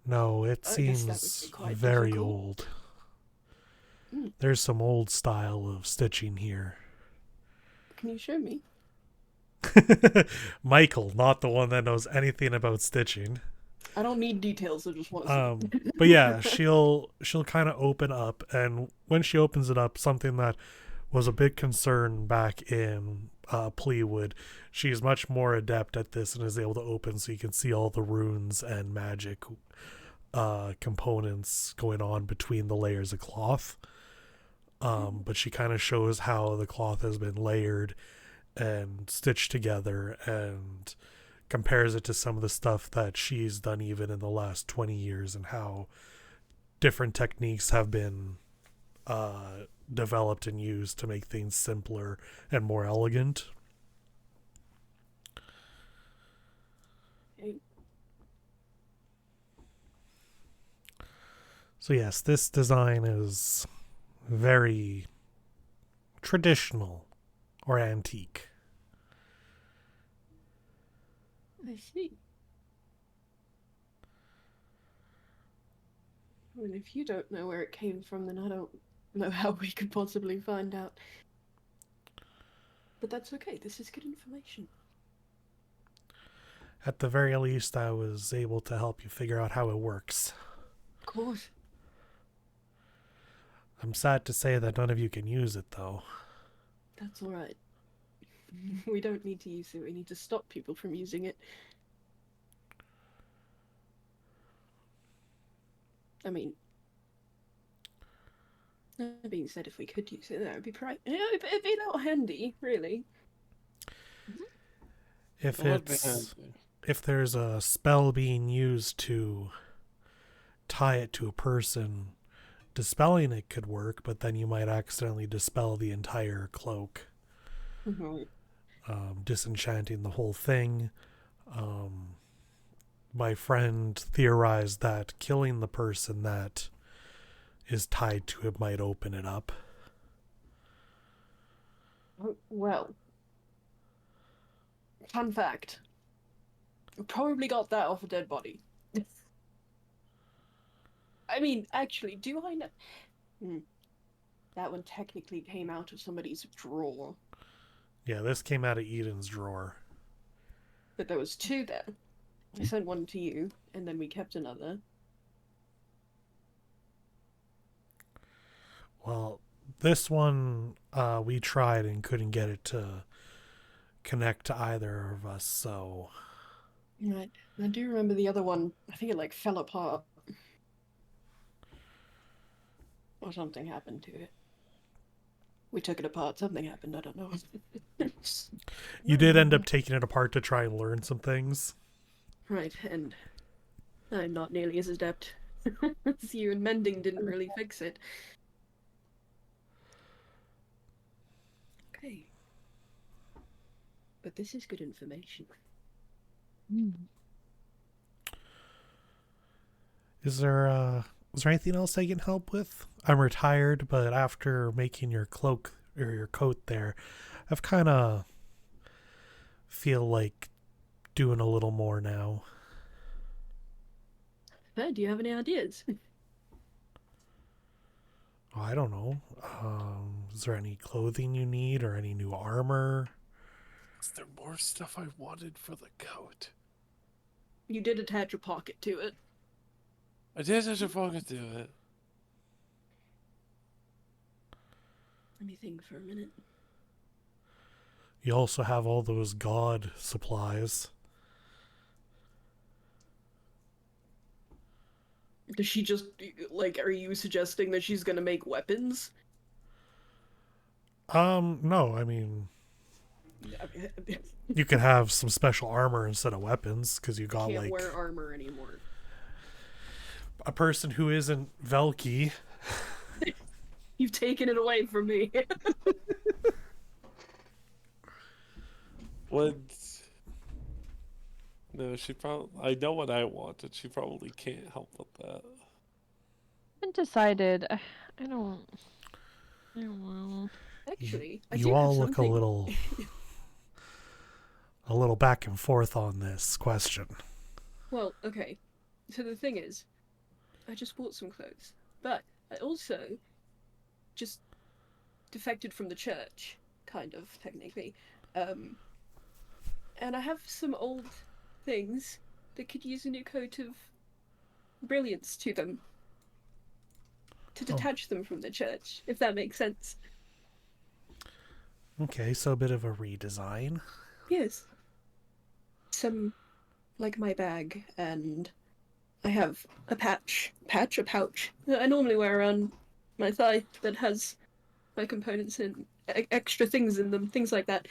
No, it I guess that would seems be quite very difficult. old. Mm. There's some old style of stitching here. Can you show me? Michael, not the one that knows anything about stitching. I don't need details, I just want to see. But yeah, she'll kind of open up, and when she opens it up, something that was a big concern back in Pleawood, she's much more adept at this and is able to open so you can see all the runes and magic components going on between the layers of cloth. But she kind of shows how the cloth has been layered and stitched together and compares it to some of the stuff that she's done even in the last 20 years and how different techniques have been developed and used to make things simpler and more elegant. So yes, this design is very traditional or antique. I see. I mean, if you don't know where it came from, then I don't know how we could possibly find out. But that's okay, this is good information. At the very least, I was able to help you figure out how it works. Of course. I'm sad to say that none of you can use it, though. That's alright. We don't need to use it, we need to stop people from using it. I mean, that being said, if we could use it, that would be it'd be a little handy, really. If It would be it's handy. if there's a spell being used to tie it to a person, dispelling it could work, but then you might accidentally dispel the entire cloak, disenchanting the whole thing. My friend theorized that killing the person that is tied to it might open it up. Well, fun fact. We probably got that off a dead body. I mean, actually, do I know? That one technically came out of somebody's drawer. Yeah, this came out of Eden's drawer. But there was two there. I sent one to you, and then we kept another. Well, this one we tried and couldn't get it to connect to either of us, so... Right. I do remember the other one. I think it like fell apart. Or something happened to it. We took it apart, something happened, I don't know. You did end up taking it apart to try and learn some things. Right, and I'm not nearly as adept as you, and mending didn't really fix it. Okay. But this is good information. Is there anything else I can help with? I'm retired, but after making your cloak or your coat there, I've kind of feel like doing a little more now. Do you have any ideas? Oh, I don't know. Is there any clothing you need or any new armor? Is there more stuff I wanted for the coat? You did attach a pocket to it. I did have to fucking do it. Let me think for a minute. You also have all those god supplies. Does she just, like, are you suggesting that she's gonna make weapons? No, I mean, you could have some special armor instead of weapons, because you got, Can't like, wear armor anymore. a person who isn't Velky. You've taken it away from me. Would... No, she probably... I know what I wanted. She probably can't help with that. Undecided. I don't know. Actually, I You do all have look something. a little back and forth on this question. Well, okay. So the thing is, I just bought some clothes, but I also just defected from the church, kind of, technically. And I have some old things that could use a new coat of brilliance to them. To detach them from the church, if that makes sense. Okay, so a bit of a redesign. Yes. Some, like my bag, and I have a pouch that I normally wear around my thigh that has my components and extra things in them, things like that.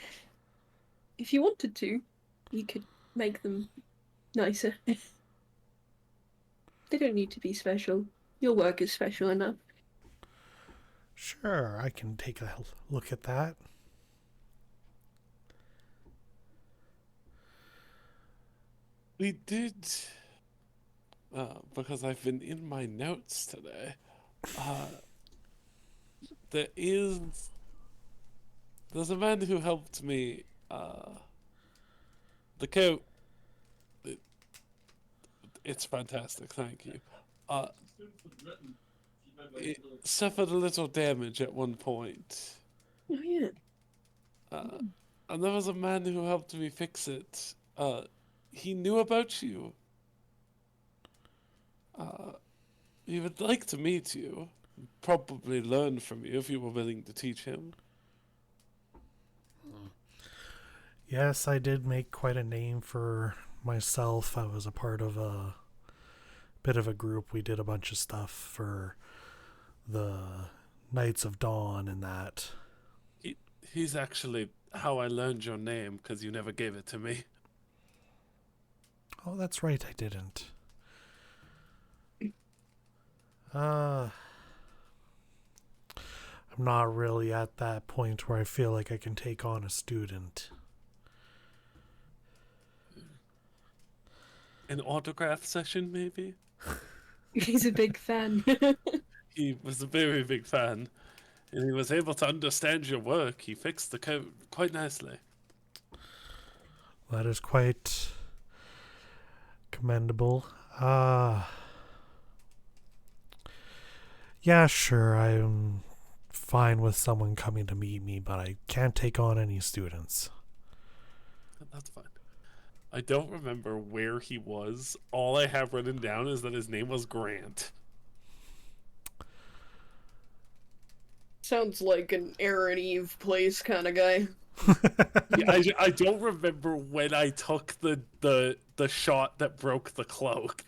If you wanted to, you could make them nicer. They don't need to be special. Your work is special enough. Sure, I can take a look at that. We did... because I've been in my notes today. There's a man who helped me, the coat It's fantastic, thank you. It suffered a little damage at one point. Oh yeah. And there was a man who helped me fix it. He knew about you. He would like to meet you. Probably learn from you if you were willing to teach him. Yes, I did make quite a name for myself. I was a part of a bit of a group. We did a bunch of stuff for the Knights of Dawn and that. He's actually how I learned your name, because you never gave it to me. Oh, that's right, I didn't. I'm not really at that point where I feel like I can take on a student. An autograph session, maybe? He's a big fan. He was a very big fan, and he was able to understand your work. He fixed the code quite nicely. That is quite commendable. Yeah, sure, I'm fine with someone coming to meet me, but I can't take on any students. That's fine. I don't remember where he was. All I have written down is that his name was Grant. Sounds like an Aaron Eve place kind of guy. Yeah, I don't remember when I took the shot that broke the cloak.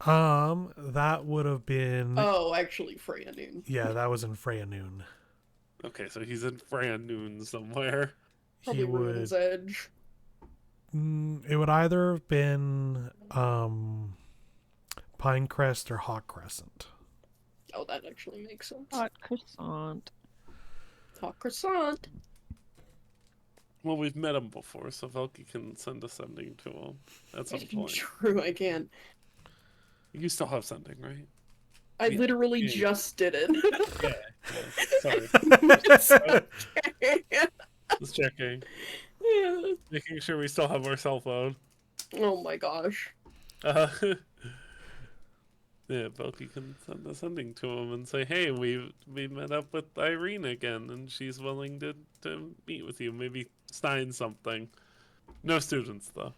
That would have been... Oh, actually, Freya Noon. Yeah, that was in Freya Noon. Okay, so he's in Fran Noon somewhere. Probably Ruin's Edge. It would either have been Pinecrest or Hawk Crescent. Oh, that actually makes sense. Hot croissant. Hot croissant. Well, we've met him before, so Velky can send a sending to him at some point. True, I can. You still have sending, right? I literally just did it. Yeah. Sorry. Just checking. Yeah. Making sure we still have our cell phone. Oh my gosh. Yeah, Velky can send a sending to him and say, hey, we met up with Irene again, and she's willing to meet with you. Maybe sign something. No students, though.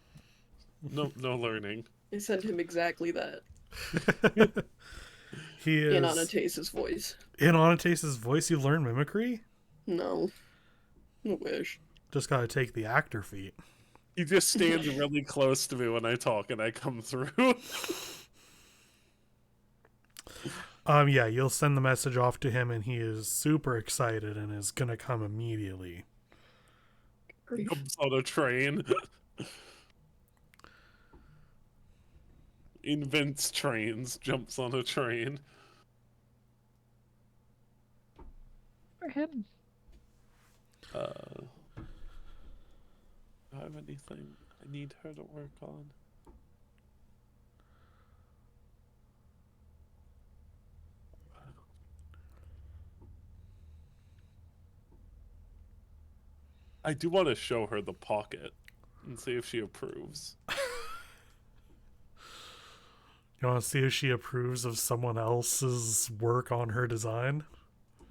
No learning. I sent him exactly that. He is... In Anatase's voice. In Anatase's voice, you learn mimicry? No. I wish. Just gotta take the actor feat. He just stands really close to me when I talk and I come through. Yeah, you'll send the message off to him and he is super excited and is gonna come immediately. He comes on a train. Invents trains, jumps on a train. For him. Do I have anything I need her to work on? I do want to show her the pocket and see if she approves. You want to see if she approves of someone else's work on her design?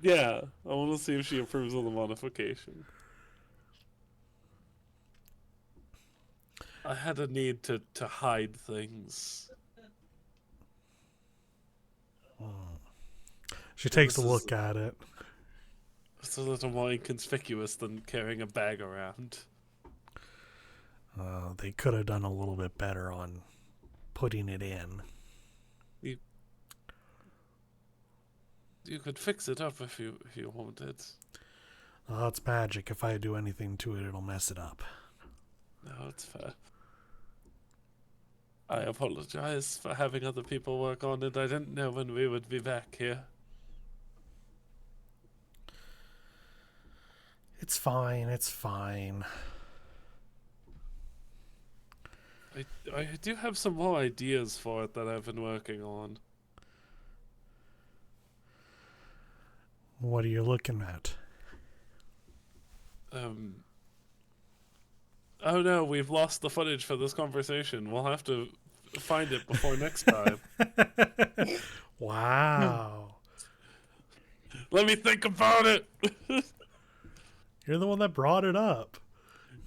Yeah, I want to see if she approves of the modification. I had a need to hide things. She takes a look at it. It's a little more inconspicuous than carrying a bag around. They could have done a little bit better on putting it in. You could fix it up if you wanted. It's magic. If I do anything to it, it'll mess it up. No, it's fair. I apologize for having other people work on it. I didn't know when we would be back here. It's fine, it's fine. I do have some more ideas for it that I've been working on. What are you looking at? Oh no, we've lost the footage for this conversation. We'll have to find it before next time. Wow. Let me think about it. You're the one that brought it up.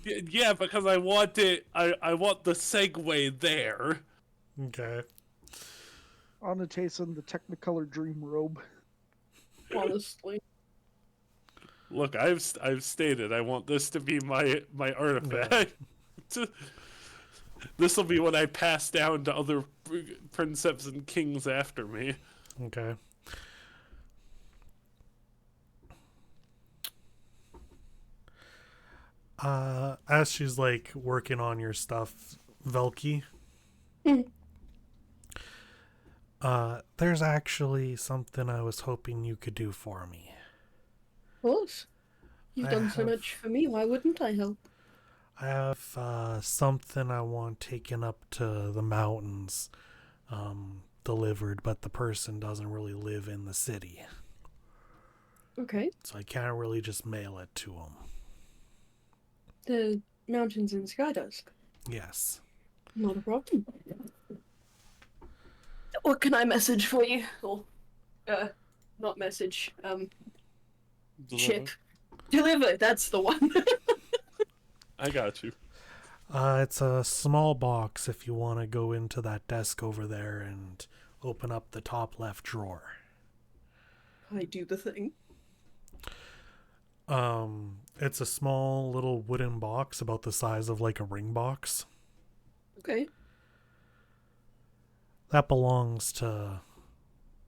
Yeah, because I want it. I want the segue there. Okay. Anna Jason, the Technicolor Dream Robe. Honestly. Look, I've stated I want this to be my artifact. This will be what I pass down to other princeps and kings after me. Okay. As she's like working on your stuff, Velky, there's actually something I was hoping you could do for me. Of course. You've I done so have- much for me, why wouldn't I help? I have something I want taken up to the mountains, delivered, but the person doesn't really live in the city, Okay. so I can't really just mail it to him. The mountains in Skydusk. Yes. Not a problem. What can I message for you? Or, not message, ship. Deliver, that's the one. I got you. It's a small box if you want to go into that desk over there and open up the top left drawer. I do the thing. It's a small little wooden box about the size of like a ring box. Okay. That belongs to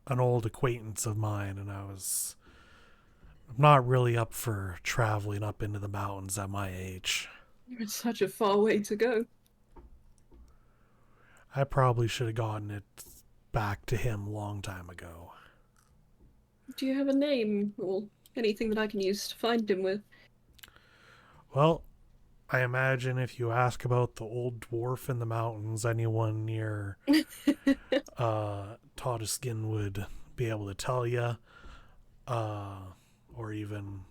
an old acquaintance of mine, and I'm not really up for traveling up into the mountains at my age. It's such a far way to go. I probably should have gotten it back to him a long time ago. Do you have a name or anything that I can use to find him with? Well, I imagine if you ask about the old dwarf in the mountains, anyone near Todiskin would be able to tell you. Or even,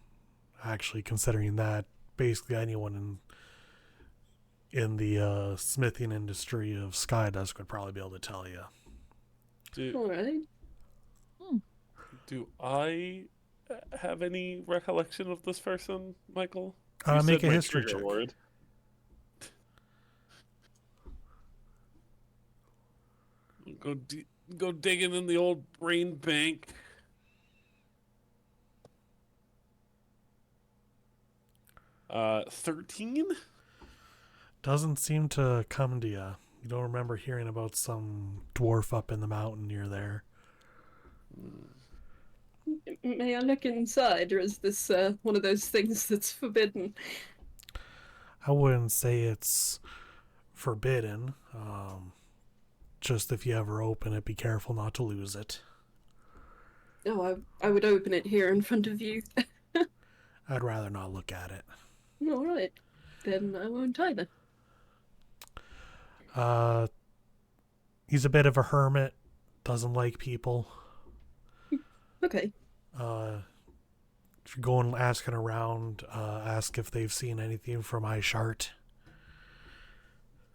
actually considering that, basically anyone in the smithing industry of Skydusk would probably be able to tell you. Alright. Do I have any recollection of this person, Michael? You Make said a my history trigger check. word. Go digging in the old brain bank. Uh, 13? Doesn't seem to come to you. You don't remember hearing about some dwarf up in the mountain near there. May I look inside, or is this one of those things that's forbidden? I wouldn't say it's forbidden. Just if you ever open it, be careful not to lose it. No, I would open it here in front of you. I'd rather not look at it. Alright. Then I won't either. He's a bit of a hermit. Doesn't like people. Okay. If you're going asking around, ask if they've seen anything from iShart.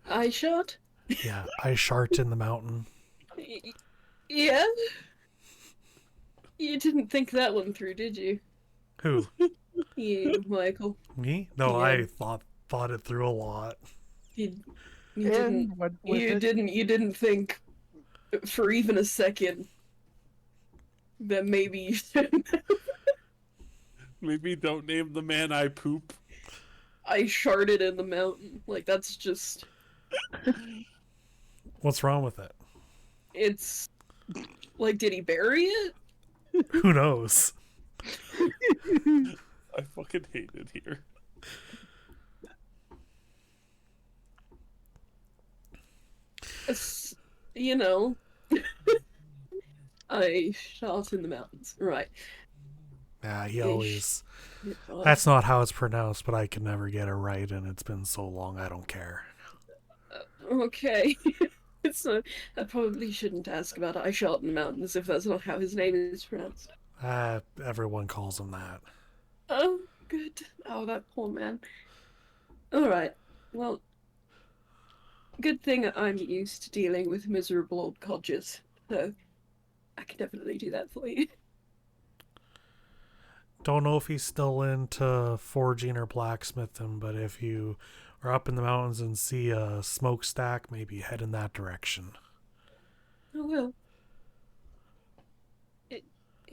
Eye shot? Yeah, iShart in the mountain. Yeah? You didn't think that one through, did you? Who? You, Michael. Me? No, Yeah. I thought it through a lot. You And didn't. went with You it. didn't. You didn't think for even a second that maybe you shouldn't. Maybe don't name the man I poop. I sharded in the mountain. Like that's just. What's wrong with it? It's like, did he bury it? Who knows? I fucking hate it here. You know. I shot in the mountains. Right. Yeah, he Ish. always. Oh, That's not how it's pronounced, but I can never get it right, and it's been so long, I don't care. okay. It's not. I probably shouldn't ask about I shot in the mountains if that's not how his name is pronounced. Everyone calls him that. Oh, good. Oh, that poor man. Alright. Well, Good thing I'm used to dealing with miserable old codgers, so I can definitely do that for you. Don't know if he's still into forging or blacksmithing, but if you are up in the mountains and see a smokestack, maybe head in that direction. Oh well.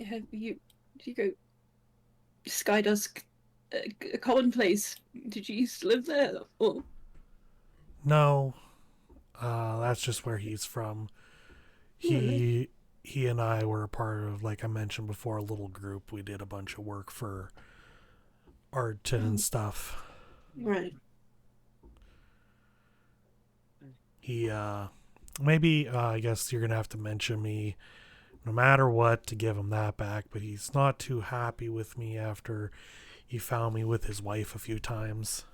Have you? Did you go Skydusk? A common place. Did you used to live there? Or No, that's just where he's from. He and I were a part of, like I mentioned before, a little group. We did a bunch of work for Arton and stuff. right? He maybe I guess you're gonna have to mention me no matter what to give him that back, but he's not too happy with me after he found me with his wife a few times.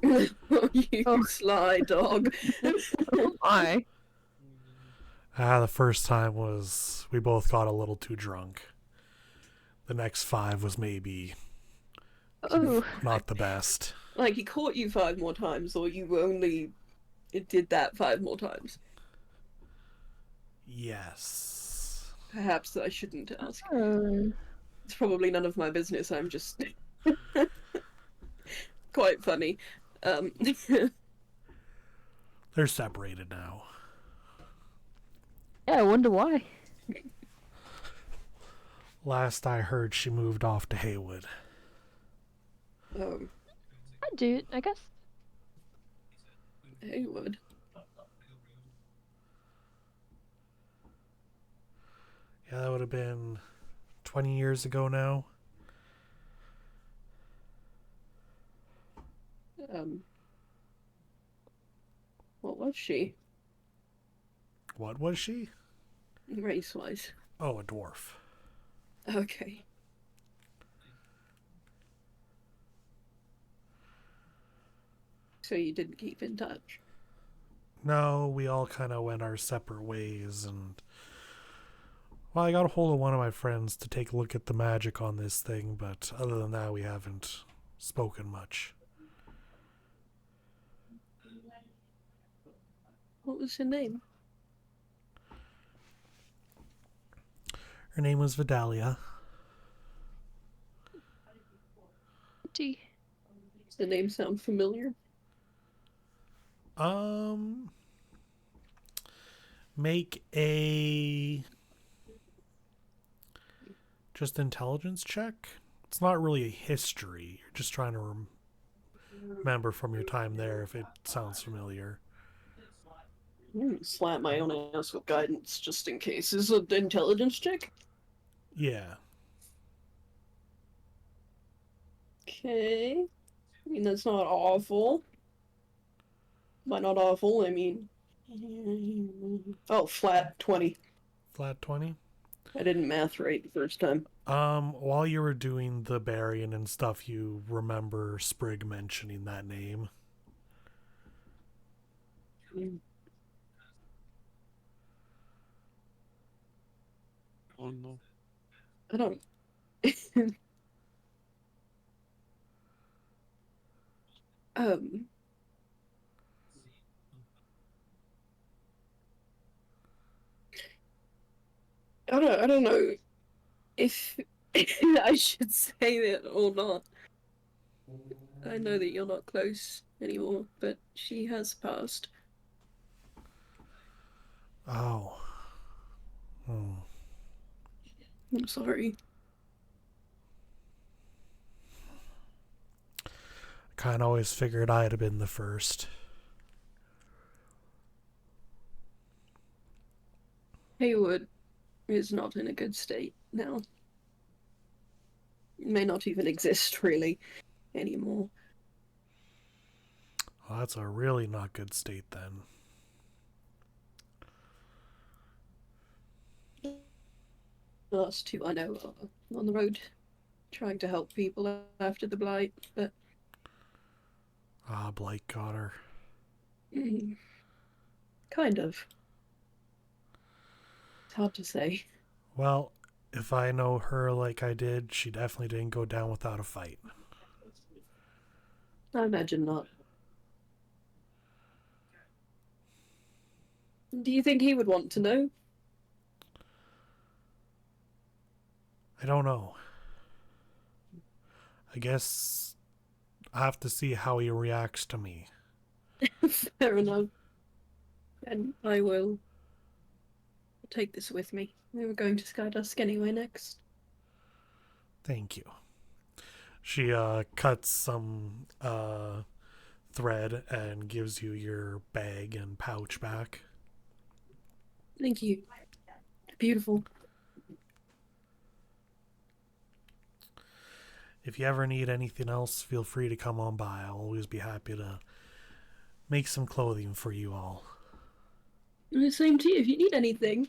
You sly dog. Oh my. The first time was we both got a little too drunk. The next 5 was maybe Oh. not the best. Like he caught you 5 more times, or you only did that 5 more times. Yes. Perhaps I shouldn't ask. Oh. It's probably none of my business. I'm just quite funny. They're separated now. Yeah, I wonder why. Last I heard, she moved off to Haywood. I do, I guess. Haywood. Yeah, that would have been 20 years ago now. What was she? What was she? Race-wise. Oh, a dwarf. Okay. So you didn't keep in touch? No, we all kind of went our separate ways, and well, I got a hold of one of my friends to take a look at the magic on this thing, but other than that, we haven't spoken much. What was her name? Her name was Vidalia. Does the name sound familiar? Make a just intelligence check. It's not really a history. You're just trying to remember from your time there if it sounds familiar. Slap my own ass with guidance just in case. Is it an intelligence check? Yeah. Okay. I mean, that's not awful. By not awful, I mean... Oh, flat 20. Flat 20? I didn't math right the first time. While you were doing the burying and stuff, you remember Sprig mentioning that name. Oh no. I don't... I don't know if I should say that or not. I know that you're not close anymore, but she has passed. Oh. Hmm. I'm sorry. I kind of always figured I'd have been the first. Haywood is not in a good state now. It may not even exist, really, anymore. Well, that's a really not good state then. The last 2 I know are on the road, trying to help people after the blight, but... Blight got her. Kind of. It's hard to say. Well, if I know her like I did, she definitely didn't go down without a fight. I imagine not. Do you think he would want to know? I don't know. I guess I have to see how he reacts to me. Fair enough. And I will take this with me. We were going to Skydusk anyway next. Thank you. She cuts some thread and gives you your bag and pouch back. Thank you. Beautiful. If you ever need anything else, feel free to come on by. I'll always be happy to make some clothing for you all. And the same to you. If you need anything,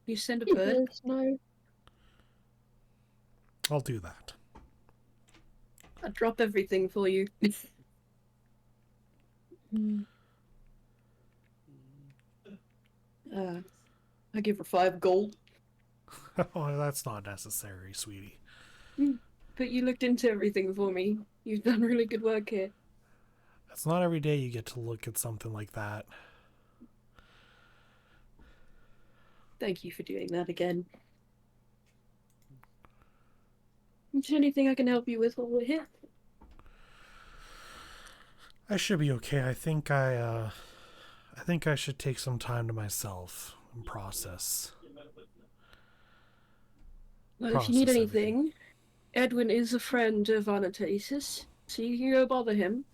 you send a bird. No. I'll do that. I'll drop everything for you. I give her 5 gold. Oh, that's not necessary, sweetie. But you looked into everything for me. You've done really good work here. It's not every day you get to look at something like that. Thank you for doing that again. Is there anything I can help you with while we're here? I should be okay. I think I should take some time to myself and process. Well, if you need Process anything, Edwin is a friend of Anatasis, so you can go bother him.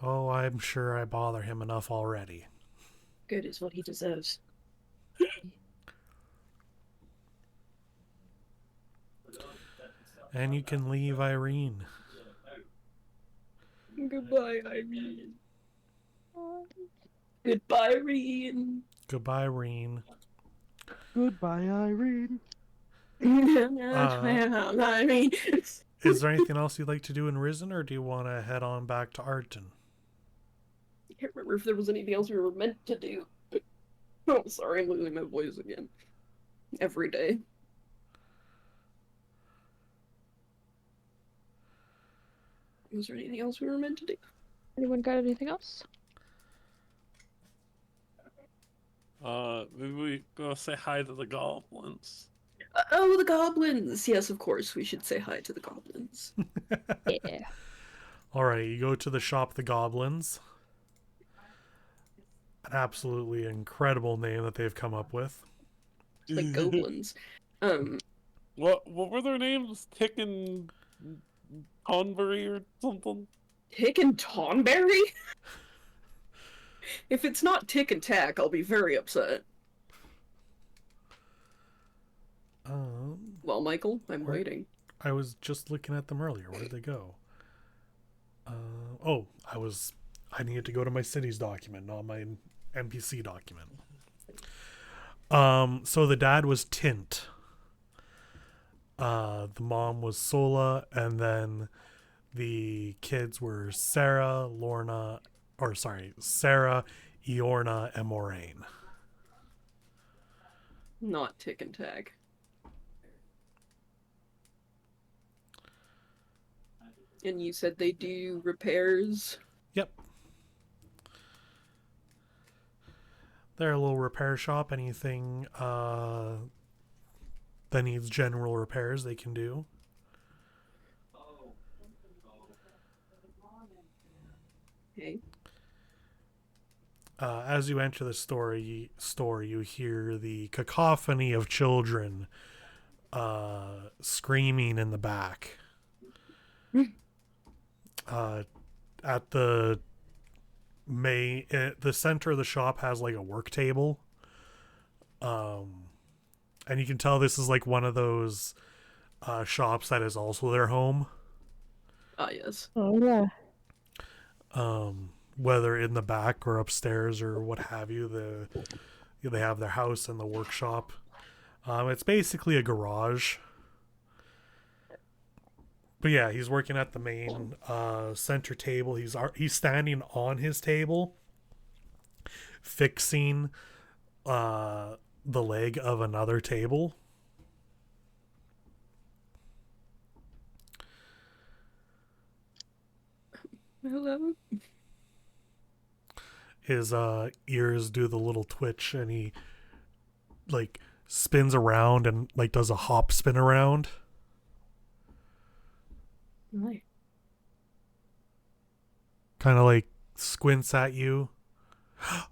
Oh, I'm sure I bother him enough already. Good is what he deserves. And you can leave Irene. Goodbye, Irene. Goodbye, Irene. Goodbye, Irene. Goodbye, Irene. Irene. Is there anything else you'd like to do in Risen, or do you want to head on back to Arton? I can't remember if there was anything else we were meant to do. Oh, sorry, I'm losing my voice again. Every day. Was there anything else we were meant to do? Anyone got anything else? Maybe we go say hi to the goblins. Oh, the goblins! Yes, of course, we should say hi to the goblins. Yeah. Alright, you go to the shop The Goblins. An absolutely incredible name that they've come up with. The goblins. What were their names? Tick and Conbury or something? Tick and Tonberry? If it's not Tick and Tack, I'll be very upset. Well, Michael, I'm waiting. I was just looking at them earlier. Where'd they go? I needed to go to my cities document, not my NPC document. So the dad was Tint. The mom was Sola, and then the kids were Sarah, Eorna, and Moraine. Not Tick and Tack. And you said they do repairs? Yep. They're a little repair shop. Anything that needs general repairs, they can do. Okay. As you enter the store, you hear the cacophony of children screaming in the back. At the center of the shop has like a work table, and you can tell this is like one of those shops that is also their home. Ah, yes. Oh yeah. Whether in the back or upstairs or what have you, they have their house and the workshop. It's basically a garage. But yeah, he's working at the main center table. He's standing on his table, fixing the leg of another table. Hello? His ears do the little twitch, and he like spins around and like does a hop spin around. Right. Kind of like squints at you.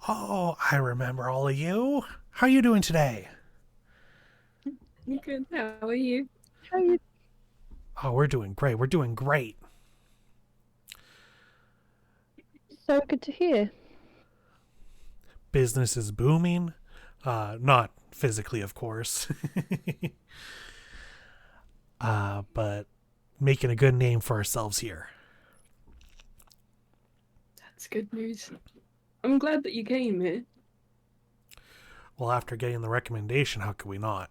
Oh, I remember all of you. How are you doing today? Good. How are you? How you? Oh, we're doing great. We're doing great. So good to hear. Business is booming. Not physically, of course. But making a good name for ourselves here. That's good news. I'm glad that you came here. Well, after getting the recommendation, how could we not?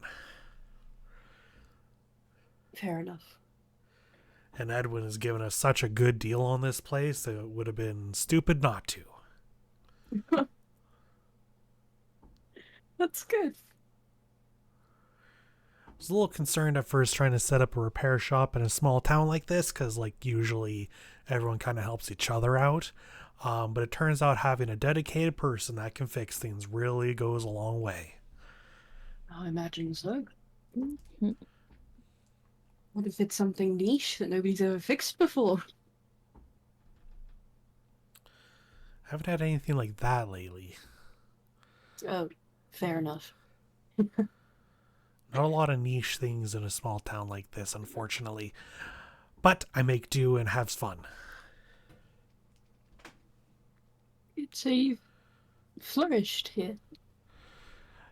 Fair enough. And Edwin has given us such a good deal on this place that it would have been stupid not to. That's good. I was a little concerned at first trying to set up a repair shop in a small town like this because, like, usually everyone kind of helps each other out. But it turns out having a dedicated person that can fix things really goes a long way. I imagine so. Mhm. What if it's something niche that nobody's ever fixed before? I haven't had anything like that lately. Oh, fair enough. Not a lot of niche things in a small town like this, unfortunately. But I make do and have fun. You'd say you've flourished here.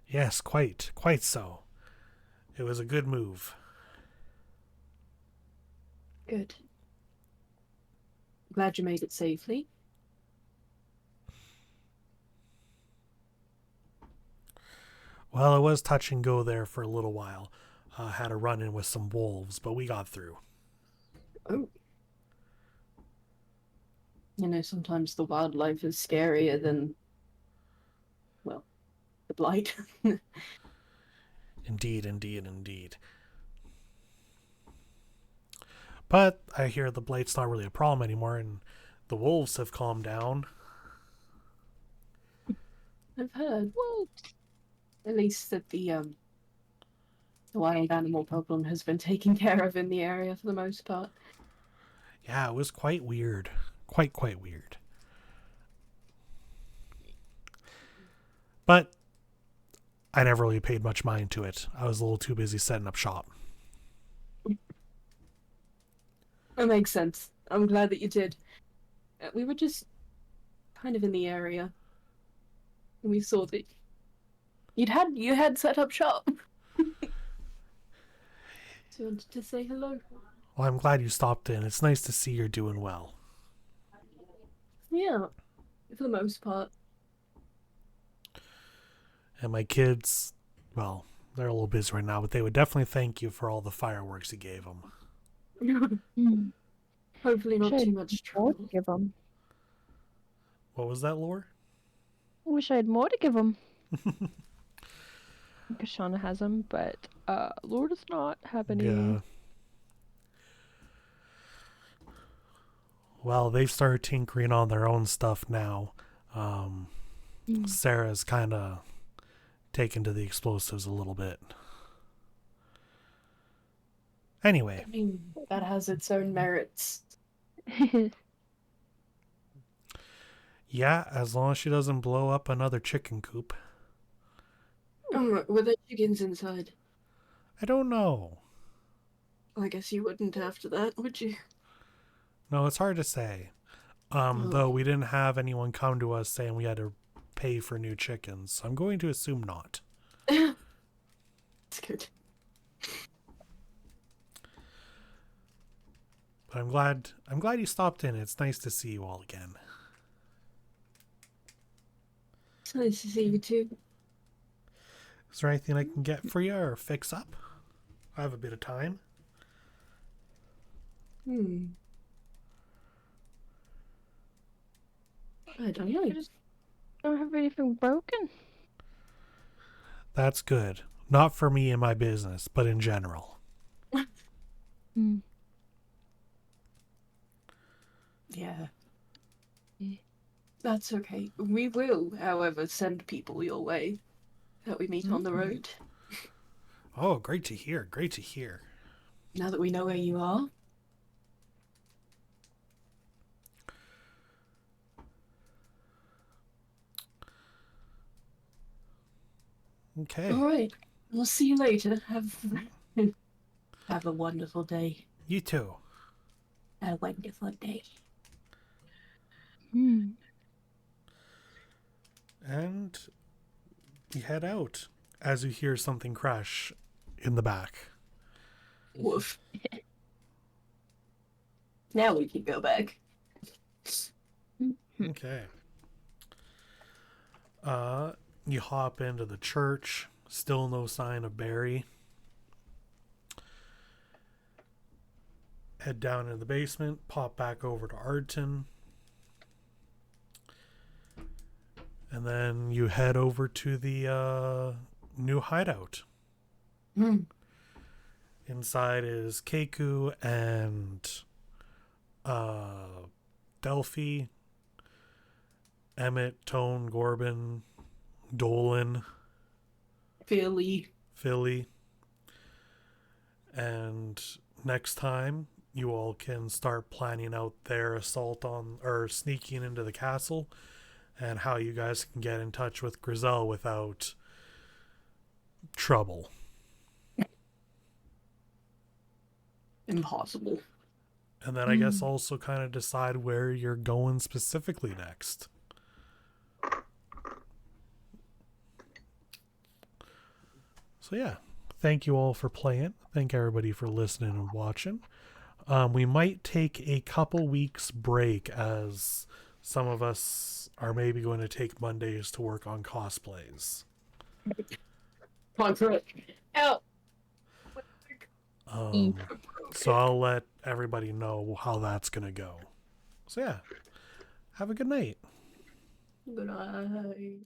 Yes, quite so. It was a good move. Good. Glad you made it safely. Well, it was touch and go there for a little while. Had a run-in with some wolves, but we got through. Oh. You know, sometimes the wildlife is scarier than, well, the blight. Indeed. But I hear the blight's not really a problem anymore, and the wolves have calmed down. I've heard. Well, at least that the wild animal problem has been taken care of in the area for the most part. Yeah, it was quite weird. Quite weird. But I never really paid much mind to it. I was a little too busy setting up shop. That makes sense. I'm glad that you did. We were just kind of in the area, and we saw that you had set up shop. So I wanted to say hello. Well, I'm glad you stopped in. It's nice to see you're doing well. Yeah, for the most part. And my kids, well, they're a little busy right now, but they would definitely thank you for all the fireworks you gave them. Mm. Hopefully not Wish I too had much more to trouble. give them. What was that, Lore? Wish I had more to give them. Kashana has them, but Lord does not have any. Yeah. Well, they've started tinkering on their own stuff now. Sarah's kind of taken to the explosives a little bit. Anyway. I mean, that has its own merits. Yeah, as long as she doesn't blow up another chicken coop. Were there chickens inside? I don't know. I guess you wouldn't after that, would you? No, it's hard to say. Though we didn't have anyone come to us saying we had to pay for new chickens. I'm going to assume not. It's good. But I'm glad you stopped in. It's nice to see you all again. It's nice to see you too. Is there anything I can get for you or fix up? I have a bit of time. I don't know. I just don't have anything broken. That's good. Not for me and my business, but in general. Yeah. That's okay. We will, however, send people your way that we meet on the road. Oh, great to hear. Great to hear. Now that we know where you are. Okay. All right. We'll see you later. Have a wonderful day. You too. A wonderful day. And you head out as you hear something crash in the back. Woof. Now we can go back. Okay. You hop into the church. Still no sign of Barry. Head down in the basement. Pop back over to Arton. And then you head over to the new hideout. Inside is Keiku and Delphi, Emmett, Tone, Gorbin, Dolan, Philly. And next time, you all can start planning out their assault on, or sneaking into the castle, and how you guys can get in touch with Grizel without trouble. Impossible. And then I guess also kind of decide where you're going specifically next. So yeah, thank you all for playing. Thank everybody for listening and watching. We might take a couple weeks break as some of us are maybe going to take Mondays to work on cosplays. Time for it. Out. So I'll let everybody know how that's going to go. So yeah, have a good night. Good night.